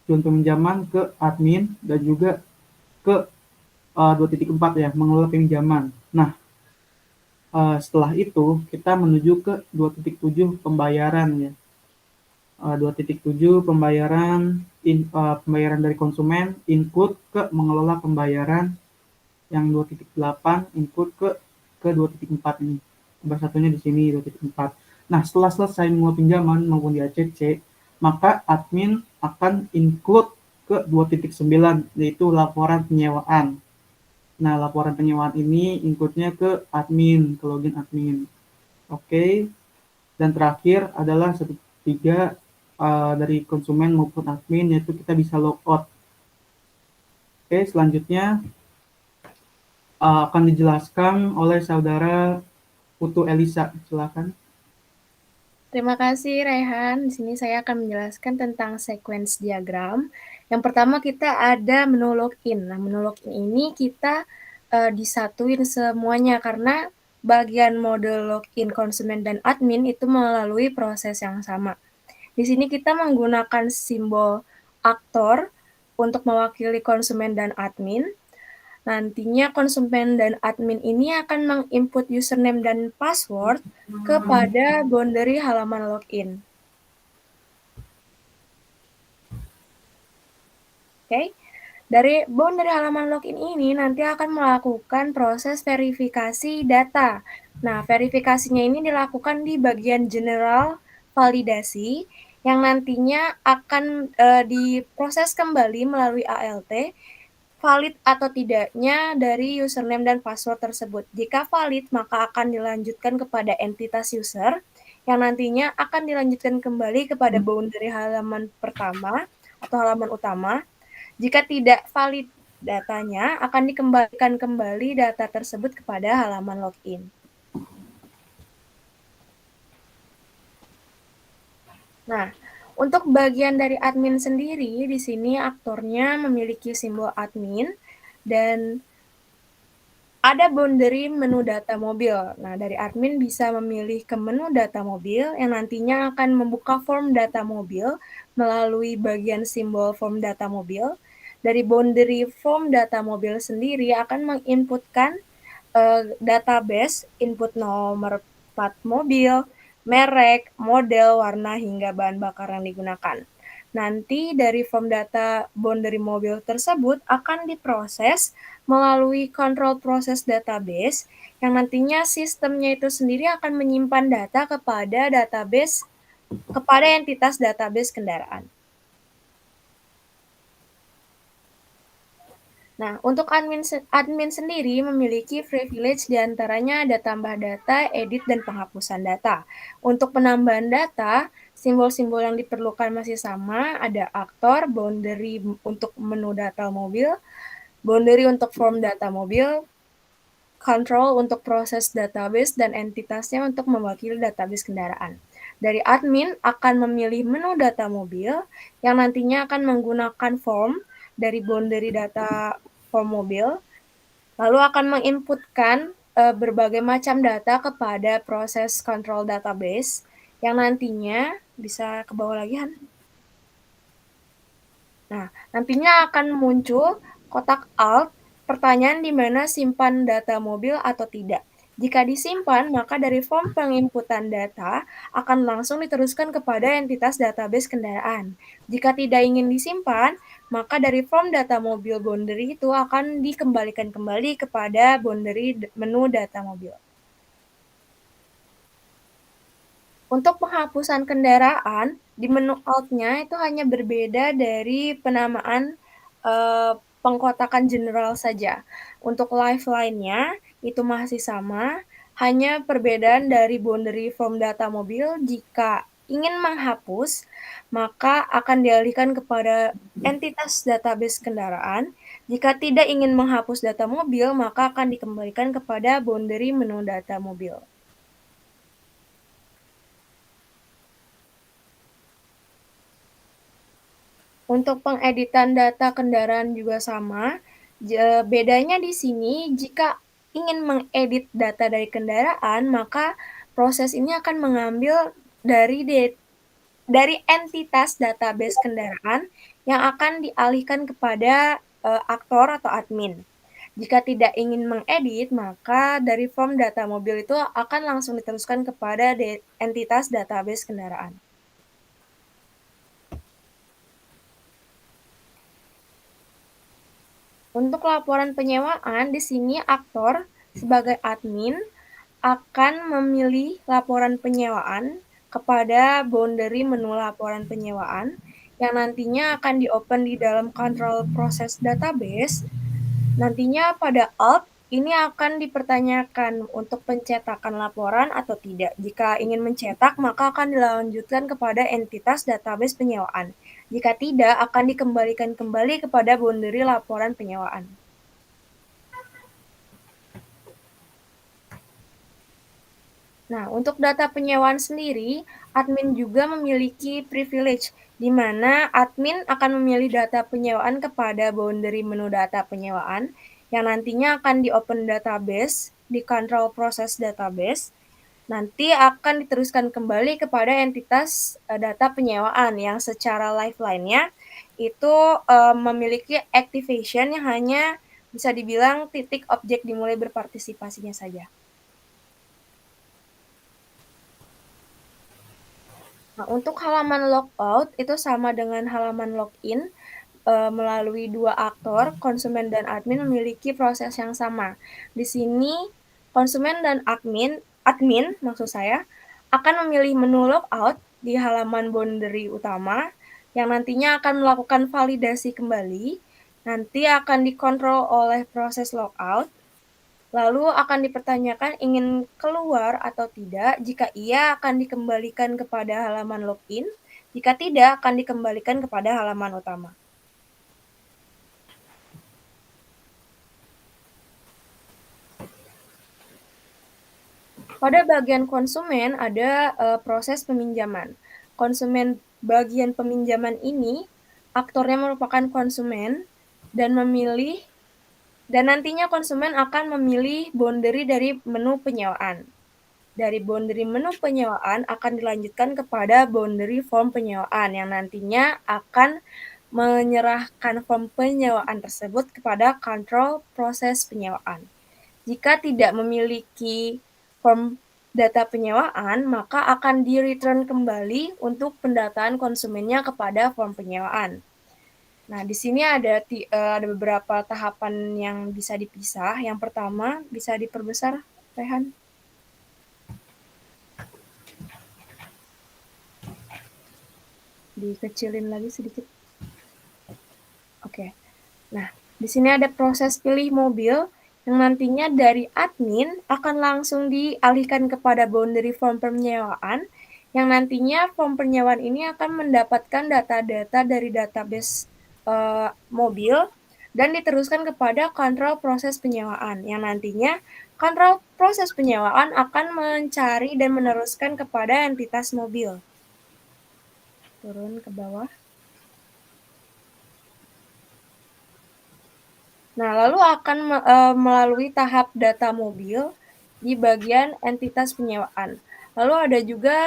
tujuan peminjaman ke admin dan juga ke 2.4 ya, mengelola peminjaman. Nah, setelah itu kita menuju ke 2.7 pembayaran ya. 2.7 pembayaran pembayaran dari konsumen include ke mengelola pembayaran, yang 2.8 include ke 2.4 ini. Nomor satunya di sini 2.4. Nah, setelah selesai mengelola pinjaman maupun di ACC, maka admin akan include ke 2.9 yaitu laporan penyewaan. Nah, laporan penyewaan ini include-nya ke admin, ke login admin. Oke. Dan terakhir adalah 1.3 dari konsumen maupun admin yaitu kita bisa logout. Oke, selanjutnya akan dijelaskan oleh Saudara Putu Elisa. Silakan. Terima kasih Rehan. Di sini saya akan menjelaskan tentang sequence diagram. Yang pertama kita ada menu login. Nah, menu login ini kita disatuin semuanya karena bagian mode login konsumen dan admin itu melalui proses yang sama. Di sini kita menggunakan simbol aktor untuk mewakili konsumen dan admin. Nantinya konsumen dan admin ini akan menginput username dan password kepada boundary halaman login. Oke, dari boundary halaman login ini nanti akan melakukan proses verifikasi data. Nah, verifikasinya ini dilakukan di bagian general validasi yang nantinya akan diproses kembali melalui ALT valid atau tidaknya dari username dan password tersebut. Jika valid, maka akan dilanjutkan kepada entitas user yang nantinya akan dilanjutkan kembali kepada boundary halaman pertama atau halaman utama. Jika tidak valid datanya, akan dikembalikan kembali data tersebut kepada halaman login. Nah, untuk bagian dari admin sendiri, di sini aktornya memiliki simbol admin dan ada boundary menu data mobil. Nah, dari admin bisa memilih ke menu data mobil yang nantinya akan membuka form data mobil melalui bagian simbol form data mobil. Dari boundary form data mobil sendiri akan menginputkan database, input nomor plat mobil, merek, model, warna, hingga bahan bakar yang digunakan. Nanti dari form data boundary mobil tersebut akan diproses melalui control process database yang nantinya sistemnya itu sendiri akan menyimpan data kepada entitas database kendaraan. Nah, untuk admin sendiri memiliki privilege diantaranya ada tambah data, edit, dan penghapusan data. Untuk penambahan data, simbol-simbol yang diperlukan masih sama, ada aktor, boundary untuk menu data mobil, boundary untuk form data mobil, control untuk proses database, dan entitasnya untuk mewakili database kendaraan. Dari admin akan memilih menu data mobil yang nantinya akan menggunakan form dari boundary data form mobil, lalu akan menginputkan berbagai macam data kepada proses control database yang nantinya bisa ke bawah lagi, Han. Nah, nantinya akan muncul kotak alt pertanyaan di mana simpan data mobil atau tidak. Jika disimpan, maka dari form penginputan data akan langsung diteruskan kepada entitas database kendaraan. Jika tidak ingin disimpan, maka dari form data mobil boundary itu akan dikembalikan kembali kepada boundary menu data mobil. Untuk penghapusan kendaraan, di menu Alt-nya itu hanya berbeda dari penamaan pengkotakan general saja. Untuk lifeline-nya itu masih sama, hanya perbedaan dari boundary form data mobil. Jika ingin menghapus, maka akan dialihkan kepada entitas database kendaraan. Jika tidak ingin menghapus data mobil, maka akan dikembalikan kepada boundary menu data mobil. Untuk pengeditan data kendaraan juga sama. Bedanya di sini, jika ingin mengedit data dari kendaraan, maka proses ini akan mengambil dari entitas database kendaraan yang akan dialihkan kepada aktor atau admin. Jika tidak ingin mengedit, maka dari form data mobil itu akan langsung diteruskan kepada entitas database kendaraan. Untuk laporan penyewaan, di sini aktor sebagai admin akan memilih laporan penyewaan kepada boundary menu laporan penyewaan yang nantinya akan di-open di dalam control process database. Nantinya pada alt ini akan dipertanyakan untuk pencetakan laporan atau tidak. Jika ingin mencetak, maka akan dilanjutkan kepada entitas database penyewaan. Jika tidak, akan dikembalikan kembali kepada boundary laporan penyewaan. Nah, untuk data penyewaan sendiri, admin juga memiliki privilege, di mana admin akan memilih data penyewaan kepada boundary menu data penyewaan, yang nantinya akan di open database, di control process database, nanti akan diteruskan kembali kepada entitas data penyewaan yang secara lifeline-nya itu memiliki activation yang hanya bisa dibilang titik objek dimulai berpartisipasinya saja. Nah, untuk halaman logout itu sama dengan halaman login, melalui dua aktor, konsumen dan admin memiliki proses yang sama. Di sini konsumen dan admin maksud saya, akan memilih menu logout di halaman boundary utama, yang nantinya akan melakukan validasi kembali, nanti akan dikontrol oleh proses logout, lalu akan dipertanyakan ingin keluar atau tidak. Jika iya, akan dikembalikan kepada halaman login. Jika tidak, akan dikembalikan kepada halaman utama. Pada bagian konsumen ada proses peminjaman. Konsumen bagian peminjaman ini, aktornya merupakan konsumen dan nantinya konsumen akan memilih boundary dari menu penyewaan. Dari boundary menu penyewaan akan dilanjutkan kepada boundary form penyewaan yang nantinya akan menyerahkan form penyewaan tersebut kepada control proses penyewaan. Jika tidak memiliki form data penyewaan, maka akan di-return kembali untuk pendataan konsumennya kepada form penyewaan. Nah, di sini ada beberapa tahapan yang bisa dipisah. Yang pertama, bisa diperbesar, Rehan. Dikecilin lagi sedikit. Oke. Nah, di sini ada proses pilih mobil yang nantinya dari admin akan langsung dialihkan kepada boundary form penyewaan, yang nantinya form penyewaan ini akan mendapatkan data-data dari database mobil dan diteruskan kepada kontrol proses penyewaan, yang nantinya kontrol proses penyewaan akan mencari dan meneruskan kepada entitas mobil. Turun ke bawah. Nah, lalu akan melalui tahap data mobil di bagian entitas penyewaan. Lalu ada juga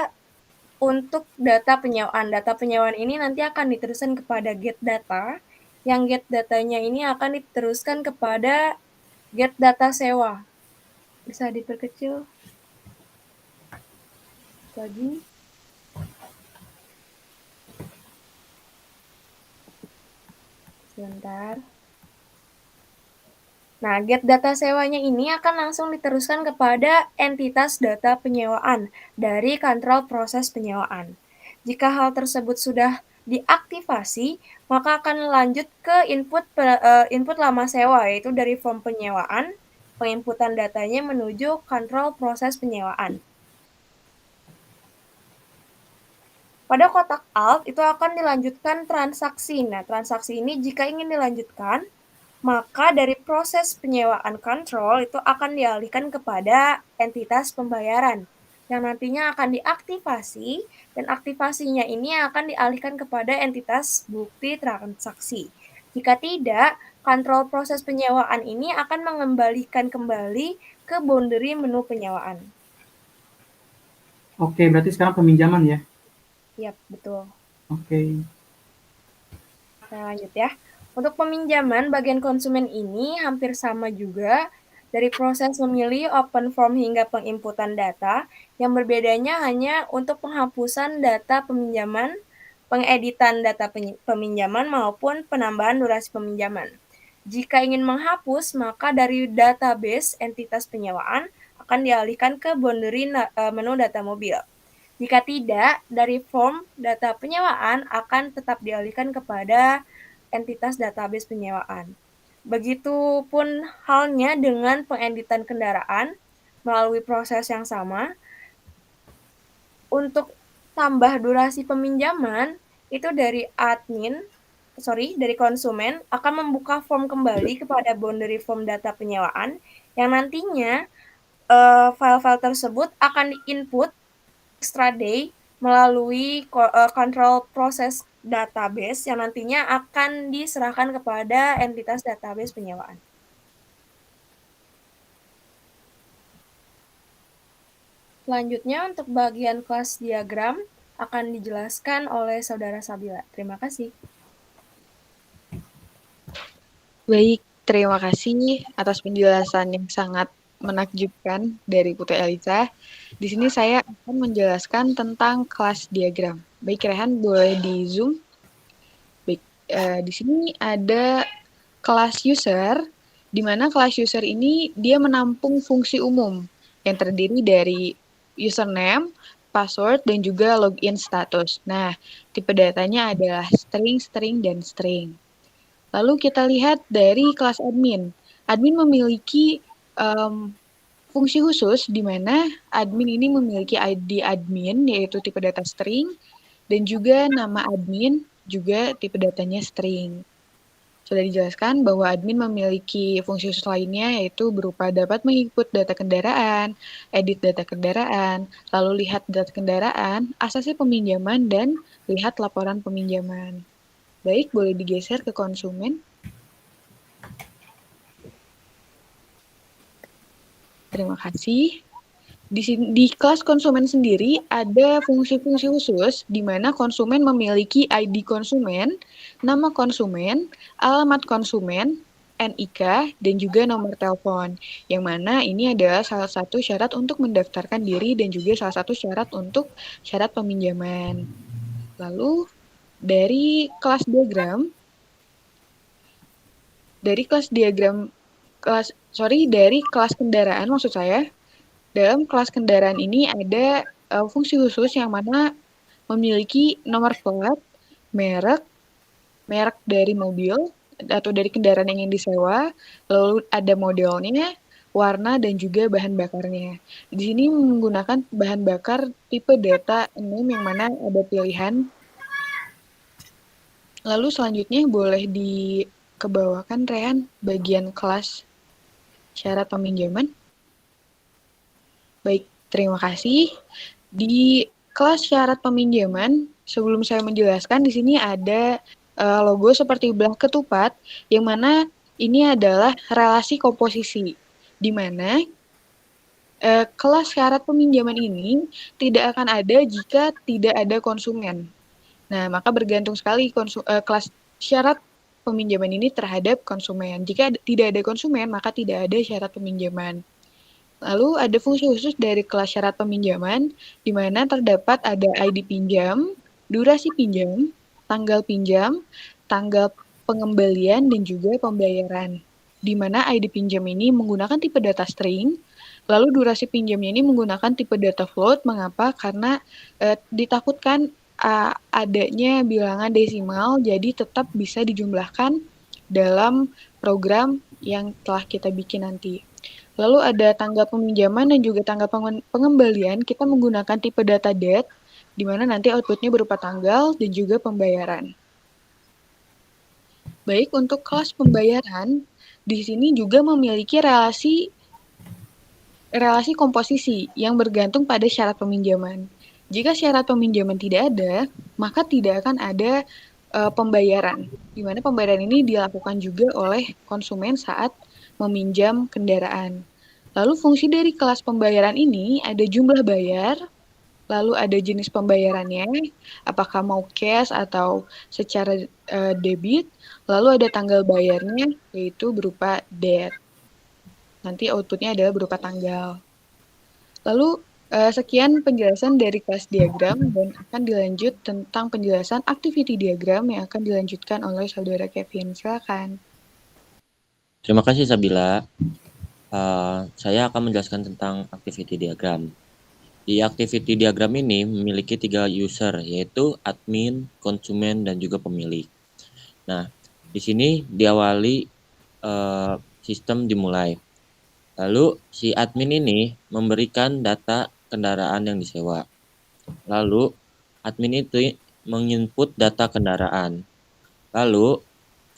untuk data penyewaan. Data penyewaan ini nanti akan diteruskan kepada get data, yang get datanya ini akan diteruskan kepada get data sewa. Bisa diperkecil lagi. Sebentar. Nah, get data sewanya ini akan langsung diteruskan kepada entitas data penyewaan dari kontrol proses penyewaan. Jika hal tersebut sudah diaktifasi, maka akan lanjut ke input lama sewa, yaitu dari form penyewaan, penginputan datanya menuju kontrol proses penyewaan. Pada kotak alt itu akan dilanjutkan transaksi. Nah, transaksi ini jika ingin dilanjutkan, maka dari proses penyewaan kontrol itu akan dialihkan kepada entitas pembayaran, yang nantinya akan diaktifasi, dan aktivasinya ini akan dialihkan kepada entitas bukti transaksi. Jika tidak, kontrol proses penyewaan ini akan mengembalikan kembali ke boundary menu penyewaan. Oke, berarti sekarang peminjaman ya? Yap, betul. Oke. Kita lanjut ya. Untuk peminjaman, bagian konsumen ini hampir sama juga dari proses memilih open form hingga penginputan data, yang berbedanya hanya untuk penghapusan data peminjaman, pengeditan data peminjaman, maupun penambahan durasi peminjaman. Jika ingin menghapus, maka dari database entitas penyewaan akan dialihkan ke boundary menu data mobil. Jika tidak, dari form data penyewaan akan tetap dialihkan kepada entitas database penyewaan. Begitupun halnya dengan pengeditan kendaraan melalui proses yang sama. Untuk tambah durasi peminjaman, itu dari konsumen akan membuka form kembali kepada boundary form data penyewaan, yang nantinya file-file tersebut akan di-input extraday melalui control process database yang nantinya akan diserahkan kepada entitas database penyewaan. Selanjutnya untuk bagian kelas diagram akan dijelaskan oleh Saudara Sabila. Terima kasih. Baik, terima kasih atas penjelasan yang sangat menakjubkan dari Putri Elisa. Di sini saya akan menjelaskan tentang kelas diagram. Baik, Rehan, boleh di Zoom. Baik, di sini ada kelas user, di mana kelas user ini dia menampung fungsi umum yang terdiri dari username, password, dan juga login status. Nah, tipe datanya adalah string, string, dan string. Lalu kita lihat dari kelas admin. Admin memiliki fungsi khusus di mana admin ini memiliki ID admin, yaitu tipe data string, dan juga nama admin, juga tipe datanya string. Sudah dijelaskan bahwa admin memiliki fungsi khusus lainnya, yaitu berupa dapat menginput data kendaraan, edit data kendaraan, lalu lihat data kendaraan, asasi peminjaman, dan lihat laporan peminjaman. Baik, boleh digeser ke konsumen. Terima kasih. Di kelas konsumen sendiri ada fungsi-fungsi khusus di mana konsumen memiliki ID konsumen, nama konsumen, alamat konsumen, NIK, dan juga nomor telepon. Yang mana ini adalah salah satu syarat untuk mendaftarkan diri dan juga salah satu syarat untuk syarat peminjaman. Lalu dari kelas diagram, dari kelas kendaraan maksud saya. Dalam kelas kendaraan ini ada fungsi khusus yang mana memiliki nomor plat, merek dari mobil atau dari kendaraan yang ingin disewa, lalu ada modelnya, warna, dan juga bahan bakarnya. Di sini menggunakan bahan bakar tipe data 6 yang mana ada pilihan. Lalu selanjutnya boleh dikebawakan Rehan bagian kelas syarat peminjaman. Baik, terima kasih. Di kelas syarat peminjaman, sebelum saya menjelaskan, di sini ada logo seperti belah ketupat, yang mana ini adalah relasi komposisi, di mana kelas syarat peminjaman ini tidak akan ada jika tidak ada konsumen. Nah, maka bergantung sekali kelas syarat peminjaman ini terhadap konsumen. Jika tidak ada konsumen, maka tidak ada syarat peminjaman. Lalu ada fungsi khusus dari kelas syarat peminjaman, di mana terdapat ada ID pinjam, durasi pinjam, tanggal pengembalian, dan juga pembayaran. Di mana ID pinjam ini menggunakan tipe data string, lalu durasi pinjamnya ini menggunakan tipe data float. Mengapa? Karena ditakutkan adanya bilangan desimal, jadi tetap bisa dijumlahkan dalam program yang telah kita bikin nanti. Lalu ada tanggal peminjaman dan juga tanggal pengembalian, kita menggunakan tipe data date, di mana nanti outputnya berupa tanggal dan juga pembayaran. Baik, untuk kelas pembayaran, di sini juga memiliki relasi komposisi yang bergantung pada syarat peminjaman. Jika syarat peminjaman tidak ada, maka tidak akan ada pembayaran, di mana pembayaran ini dilakukan juga oleh konsumen saat meminjam kendaraan. Lalu fungsi dari kelas pembayaran ini ada jumlah bayar, lalu ada jenis pembayarannya, apakah mau cash atau secara debit, lalu ada tanggal bayarnya, yaitu berupa date. Nanti outputnya adalah berupa tanggal. Lalu sekian penjelasan dari kelas diagram, dan akan dilanjut tentang penjelasan activity diagram yang akan dilanjutkan oleh Saudara Kevin. Silakan. Terima kasih Sabila. Saya akan menjelaskan tentang activity diagram. Di activity diagram ini memiliki 3 user, yaitu admin, konsumen, dan juga pemilik. Nah, di sini diawali sistem dimulai. Lalu si admin ini memberikan data kendaraan yang disewa. Lalu admin itu menginput data kendaraan. Lalu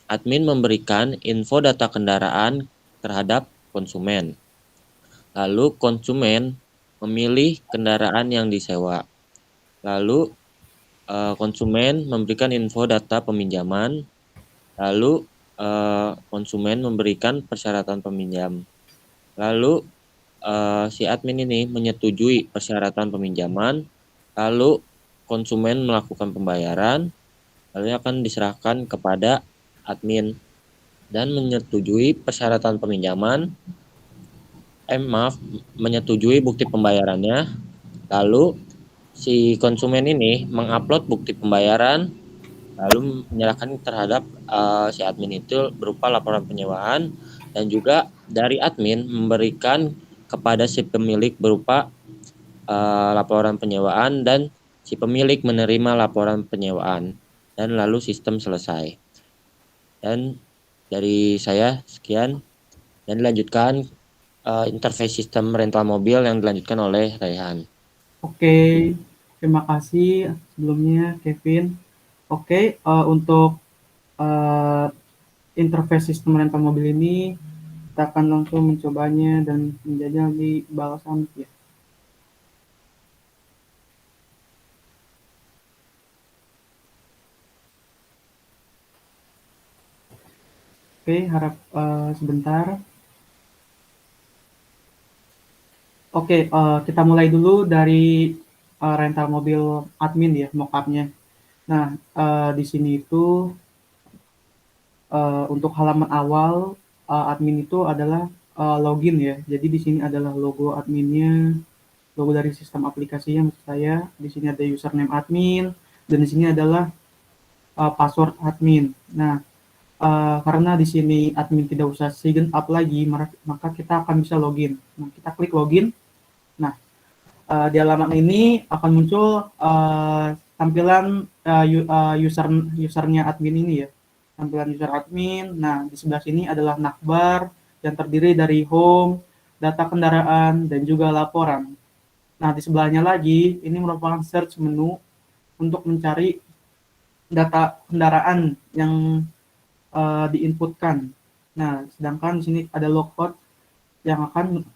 admin memberikan info data kendaraan terhadap konsumen. Lalu konsumen memilih kendaraan yang disewa. Lalu konsumen memberikan info data peminjaman. Lalu konsumen memberikan persyaratan peminjam. Lalu si admin ini menyetujui persyaratan peminjaman. Lalu konsumen melakukan pembayaran. Lalu akan diserahkan kepada admin dan menyetujui persyaratan peminjaman. Menyetujui bukti pembayarannya. Lalu si konsumen ini mengupload bukti pembayaran, lalu menyerahkan terhadap si admin itu berupa laporan penyewaan, dan juga dari admin memberikan kepada si pemilik berupa laporan penyewaan, dan si pemilik menerima laporan penyewaan, dan lalu sistem selesai. Dan dari saya sekian, dan dilanjutkan interface sistem rental mobil yang dilanjutkan oleh Raihan. Oke, terima kasih sebelumnya Kevin. Oke, untuk interface sistem rental mobil ini kita akan langsung mencobanya dan menjajal di balasan ya. Oke, harap sebentar. Oke, kita mulai dulu dari rental mobil admin ya, mockupnya. Nah, di sini itu untuk halaman awal admin itu adalah login ya. Jadi di sini adalah logo adminnya, logo dari sistem aplikasinya maksud saya. Di sini ada username admin dan di sini adalah password admin. Nah, karena di sini admin tidak usah sign up lagi, maka kita akan bisa login. Nah, kita klik login. Nah, di halaman ini akan muncul tampilan usernya admin ini ya. Tampilan user admin. Nah, di sebelah sini adalah navbar yang terdiri dari home, data kendaraan, dan juga laporan. Nah, di sebelahnya lagi, ini merupakan search menu untuk mencari data kendaraan yang diinputkan. Nah, sedangkan di sini ada logcode yang akan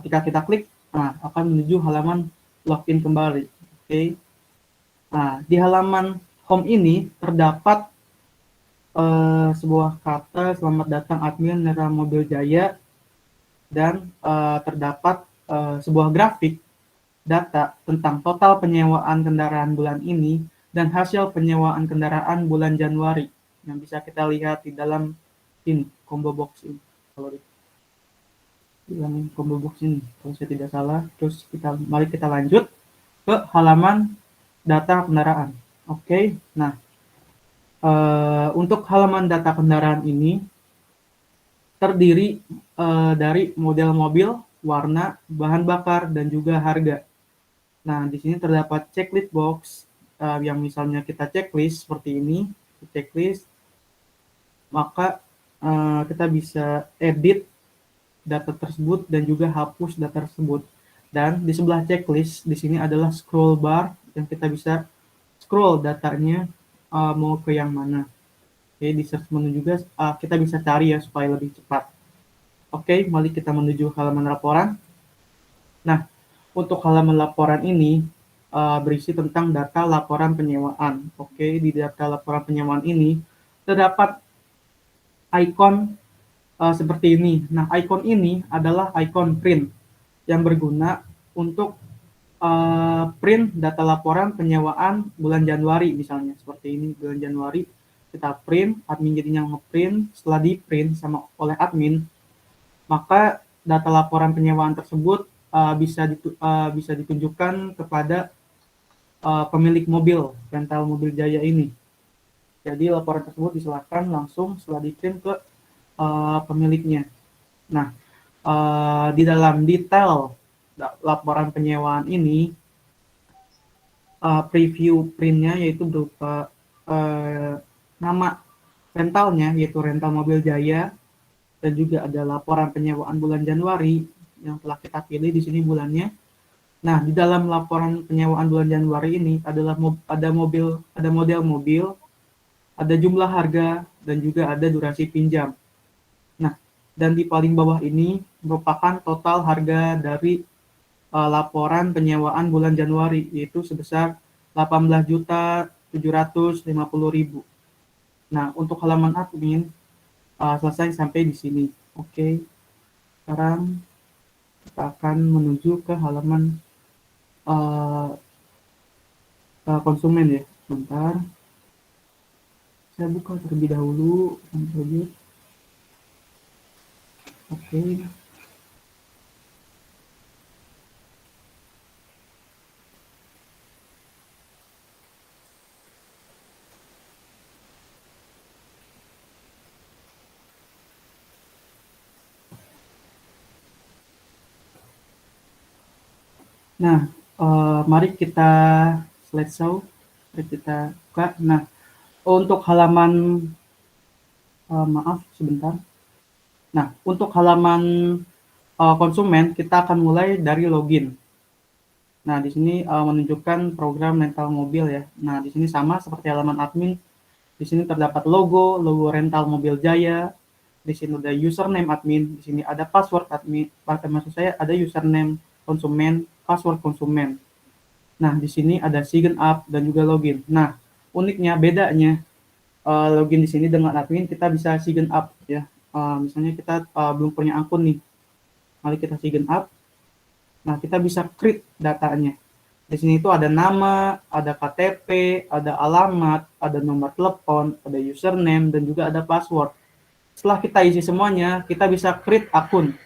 ketika kita klik, nah, akan menuju halaman login kembali. Oke. Nah, di halaman home ini terdapat sebuah kata selamat datang admin Rental Mobil Jaya, dan terdapat sebuah grafik data tentang total penyewaan kendaraan bulan ini dan hasil penyewaan kendaraan bulan Januari yang bisa kita lihat di dalam ini combo box ini. Kalau di dalam combo box ini, kalau saya tidak salah. Terus mari kita lanjut ke halaman data kendaraan. Oke, nah untuk halaman data kendaraan ini terdiri dari model mobil, warna, bahan bakar, dan juga harga. Nah, di sini terdapat checklist box yang misalnya kita checklist seperti ini, checklist, maka kita bisa edit data tersebut dan juga hapus data tersebut. Dan di sebelah checklist di sini adalah scroll bar yang kita bisa scroll datanya mau ke yang mana. Oke, di search menu juga kita bisa cari ya supaya lebih cepat. Oke, mari kita menuju halaman laporan. Nah, untuk halaman laporan ini berisi tentang data laporan penyewaan. Oke, di data laporan penyewaan ini terdapat ikon seperti ini. Nah, ikon ini adalah ikon print yang berguna untuk print data laporan penyewaan bulan Januari misalnya. Seperti ini, bulan Januari kita print, admin jadinya ngeprint. Setelah di print oleh admin, maka data laporan penyewaan tersebut bisa ditunjukkan kepada pemilik mobil, rental mobil Jaya ini. Jadi laporan tersebut diserahkan langsung setelah di-print ke pemiliknya. Nah, di dalam detail laporan penyewaan ini, preview printnya yaitu berupa nama rentalnya, yaitu rental mobil Jaya, dan juga ada laporan penyewaan bulan Januari yang telah kita pilih di sini bulannya. Nah, di dalam laporan penyewaan bulan Januari ini ada model mobil, ada jumlah harga, dan juga ada durasi pinjam. Nah, Dan di paling bawah ini merupakan total harga dari laporan penyewaan bulan Januari, yaitu sebesar 18.750.000. Nah, untuk halaman admin selesai sampai di sini. Oke, sekarang kita akan menuju ke halaman konsumen ya. Sebentar, saya buka terlebih dahulu. Oke. Nah, mari kita slideshow. Mari kita buka. Nah, untuk halaman maaf sebentar. Nah, untuk halaman konsumen kita akan mulai dari login. Nah, di sini menunjukkan program rental mobil ya. Nah, di sini sama seperti halaman admin. Di sini terdapat logo rental mobil Jaya. Di sini ada username admin. Di sini ada password admin. Maksud saya ada username konsumen, password konsumen. Nah, di sini ada sign up dan juga login. Nah, uniknya bedanya login di sini dengan admin kita bisa sign up ya. Misalnya kita belum punya akun nih, mari kita sign up. Nah, kita bisa create datanya. Di sini itu ada nama, ada KTP, ada alamat, ada nomor telepon, ada username, dan juga ada password. Setelah kita isi semuanya, kita bisa create akun.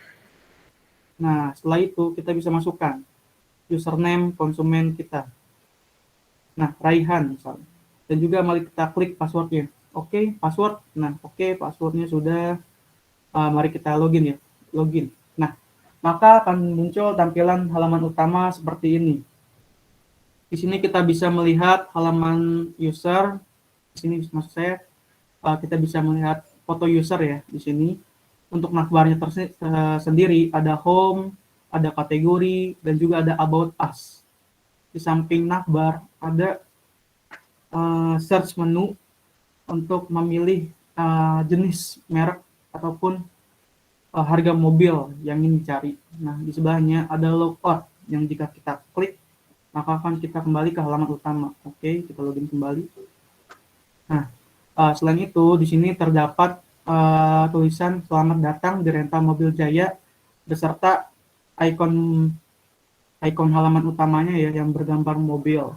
Nah, setelah itu kita bisa masukkan username konsumen kita. Nah, Raihan misalnya. Dan juga mari kita klik passwordnya. Oke, password. Nah, oke, passwordnya sudah. Mari kita login ya. Login. Nah, maka akan muncul tampilan halaman utama seperti ini. Di sini kita bisa melihat halaman user. Di sini maksud saya kita bisa melihat foto user ya di sini. Untuk navbarnya sendiri ada home, ada kategori, dan juga ada about us. Di samping navbar ada search menu untuk memilih jenis merek ataupun harga mobil yang ingin dicari. Nah, di sebelahnya ada logout yang jika kita klik maka akan kita kembali ke halaman utama. Oke, kita login kembali. Nah, selain itu di sini terdapat tulisan selamat datang di rental mobil Jaya beserta ikon halaman utamanya ya yang bergambar mobil.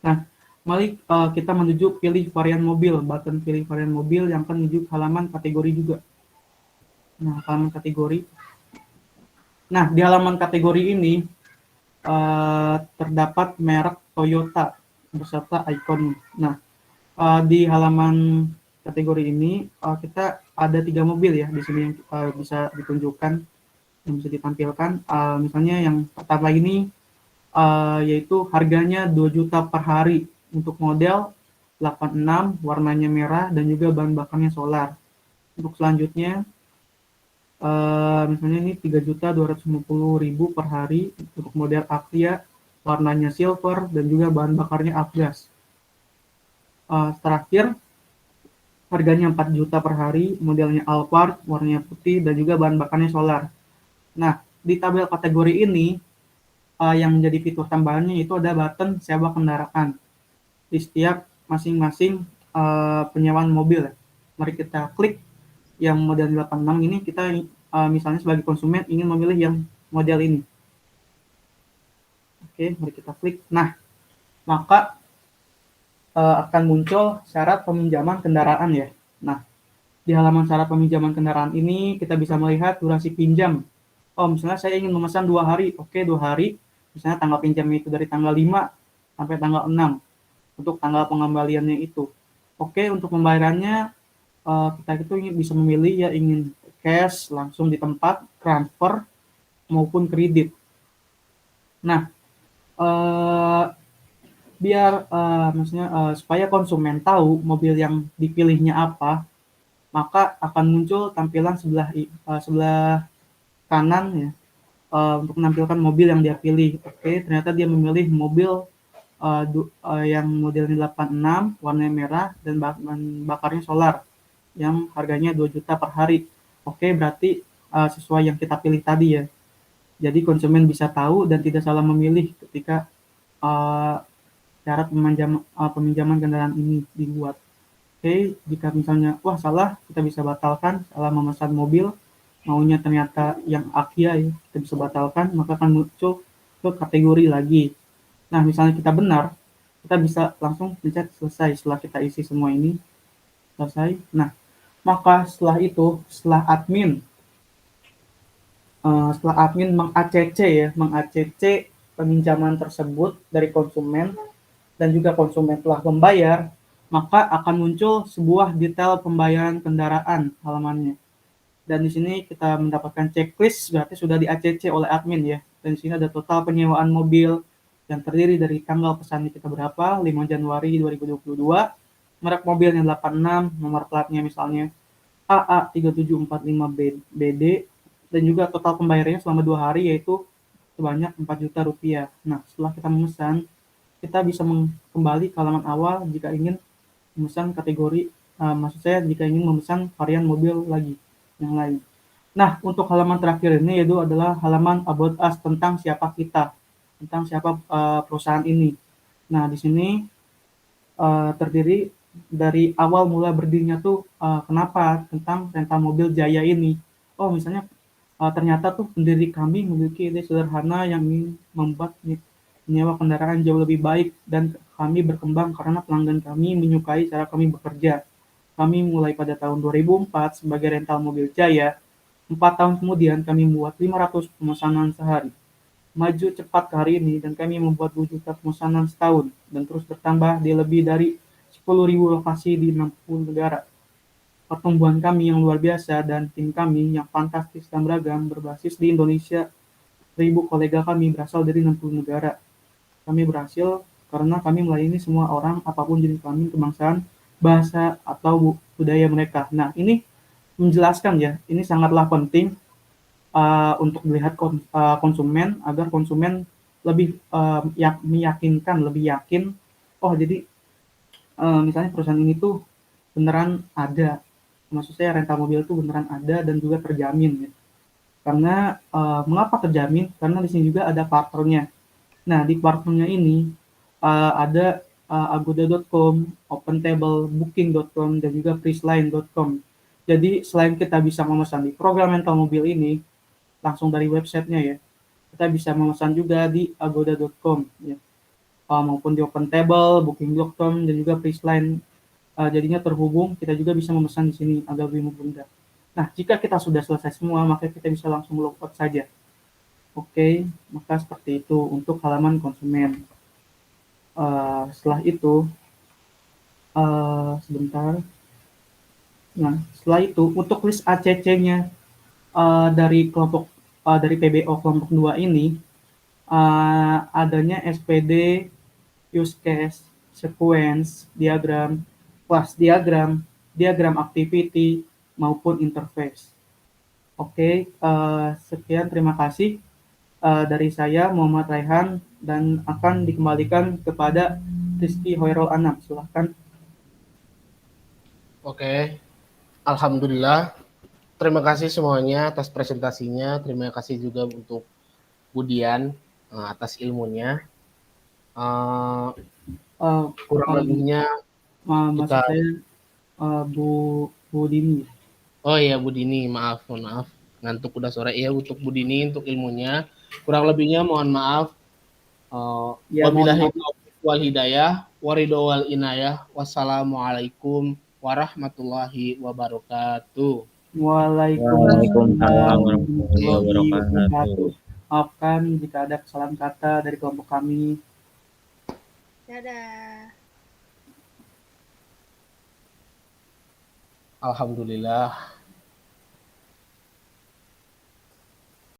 Nah, mari kita menuju pilih varian mobil, button pilih varian mobil yang akan menuju halaman kategori juga. Nah, halaman kategori. Nah, di halaman kategori ini terdapat merek Toyota beserta ikon. Nah, di halaman kategori ini kita ada 3 mobil ya di sini yang bisa ditunjukkan, yang bisa ditampilkan. Misalnya yang pertama ini yaitu harganya 2 juta per hari untuk model 86, warnanya merah dan juga bahan bakarnya solar. Untuk selanjutnya misalnya ini 3.250.000 per hari untuk model Avia, warnanya silver dan juga bahan bakarnya Avgas. Terakhir harganya 4 juta per hari, modelnya Alphard, warnanya putih dan juga bahan bakarnya solar. Nah, di tabel kategori ini yang menjadi fitur tambahannya itu ada button sewa kendaraan di setiap masing-masing penyewaan mobil. Mari kita klik yang model 86 ini, kita misalnya sebagai konsumen ingin memilih yang model ini. Oke, mari kita klik. Nah, maka akan muncul syarat peminjaman kendaraan ya. Nah, di halaman syarat peminjaman kendaraan ini kita bisa melihat durasi pinjam. Oh, misalnya saya ingin memesan 2 hari. Oke, 2 hari. Misalnya tanggal pinjamnya itu dari tanggal 5 sampai tanggal 6 untuk tanggal pengembaliannya itu. Oke, untuk pembayarannya kita itu bisa memilih ya ingin cash langsung di tempat, transfer maupun kredit. Nah, biar maksudnya supaya konsumen tahu mobil yang dipilihnya apa, maka akan muncul tampilan sebelah kanan ya untuk menampilkan mobil yang dia pilih. Oke, ternyata dia memilih mobil yang modelnya 86, warnanya merah dan bahan bakarnya solar yang harganya 2 juta per hari. Oke, berarti sesuai yang kita pilih tadi ya. Jadi konsumen bisa tahu dan tidak salah memilih ketika syarat peminjaman kendaraan ini dibuat. Oke, jika misalnya wah salah, kita bisa batalkan. Salah memesan mobil, maunya ternyata yang Akia ya, kita bisa batalkan, maka akan muncul ke kategori lagi. Nah, misalnya kita benar, kita bisa langsung pencet selesai setelah kita isi semua ini. Selesai. Nah, maka setelah itu, setelah admin meng-ACC ya, meng-ACC peminjaman tersebut dari konsumen dan juga konsumen telah membayar, maka akan muncul sebuah detail pembayaran kendaraan halamannya. Dan di sini kita mendapatkan checklist berarti sudah di-ACC oleh admin ya. Dan di sini ada total penyewaan mobil yang terdiri dari tanggal pesannya kita berapa, 5 Januari 2022, merek mobilnya 86, nomor platnya misalnya AA3745BD, dan juga total pembayarannya selama 2 hari yaitu sebanyak 4 juta rupiah. Nah, setelah kita memesan, kita bisa kembali ke halaman awal jika ingin memesan kategori, maksud saya jika ingin memesan varian mobil lagi yang lain. Nah, untuk halaman terakhir ini yaitu adalah halaman About Us, tentang siapa kita, tentang siapa perusahaan ini. Nah, di sini terdiri dari awal mula berdirinya tuh kenapa tentang rental mobil Jaya ini. Oh, misalnya ternyata tuh pendiri kami memiliki ide sederhana yang ingin membuat menyewa kendaraan jauh lebih baik, dan kami berkembang karena pelanggan kami menyukai cara kami bekerja. Kami mulai pada tahun 2004 sebagai rental mobil Jaya. 4 tahun kemudian kami membuat 500 pemesanan sehari. Maju cepat ke hari ini dan kami membuat 2 juta pemesanan setahun dan terus bertambah di lebih dari 10.000 lokasi di 60 negara. Pertumbuhan kami yang luar biasa dan tim kami yang fantastis dan beragam berbasis di Indonesia. 1.000 kolega kami berasal dari 60 negara. Kami berhasil karena kami melayani semua orang, apapun jenis kelamin, kebangsaan, bahasa, atau budaya mereka. Nah, ini menjelaskan ya, ini sangatlah penting untuk melihat konsumen agar konsumen lebih meyakinkan, lebih yakin. Oh, jadi misalnya perusahaan ini tuh beneran ada. Maksud saya rental mobil itu beneran ada dan juga terjamin ya. Karena mengapa terjamin? Karena di sini juga ada partnernya. Nah, di partnernya ini ada agoda.com, OpenTable, Booking.com, dan juga Prisline.com. Jadi selain kita bisa memesan di program rental mobil ini langsung dari websitenya ya, kita bisa memesan juga di agoda.com ya, maupun di OpenTable, Booking.com, dan juga Prisline. Jadinya terhubung, kita juga bisa memesan di sini agar lebih mudah. Nah, jika kita sudah selesai semua, maka kita bisa langsung logout saja. Oke, maka seperti itu untuk halaman konsumen. Setelah itu, sebentar. Nah, setelah itu untuk list ACC-nya dari kelompok dari PBO kelompok 2 ini adanya SPD, use case, sequence, diagram, class diagram, diagram activity, maupun interface. Oke, sekian, terima kasih dari saya Muhammad Raihan, dan akan dikembalikan kepada Rizky Hoirul Anam. Silahkan. Oke, alhamdulillah. Terima kasih semuanya atas presentasinya. Terima kasih juga untuk Budian atas ilmunya. Kurang lebihnya maksud kita... saya Bu Dini. Oh iya, Bu Dini, maaf ngantuk udah sore. Iya, untuk Bu Dini untuk ilmunya. Kurang lebihnya mohon maaf. Wabillahi taufiq wal hidayah, waridho wal inayah. Wassalamualaikum warahmatullahi wabarakatuh. Waalaikumsalam warahmatullahi wabarakatuh. Maafkan jika ada kesalahan kata dari kelompok kami. Dadah. Alhamdulillah.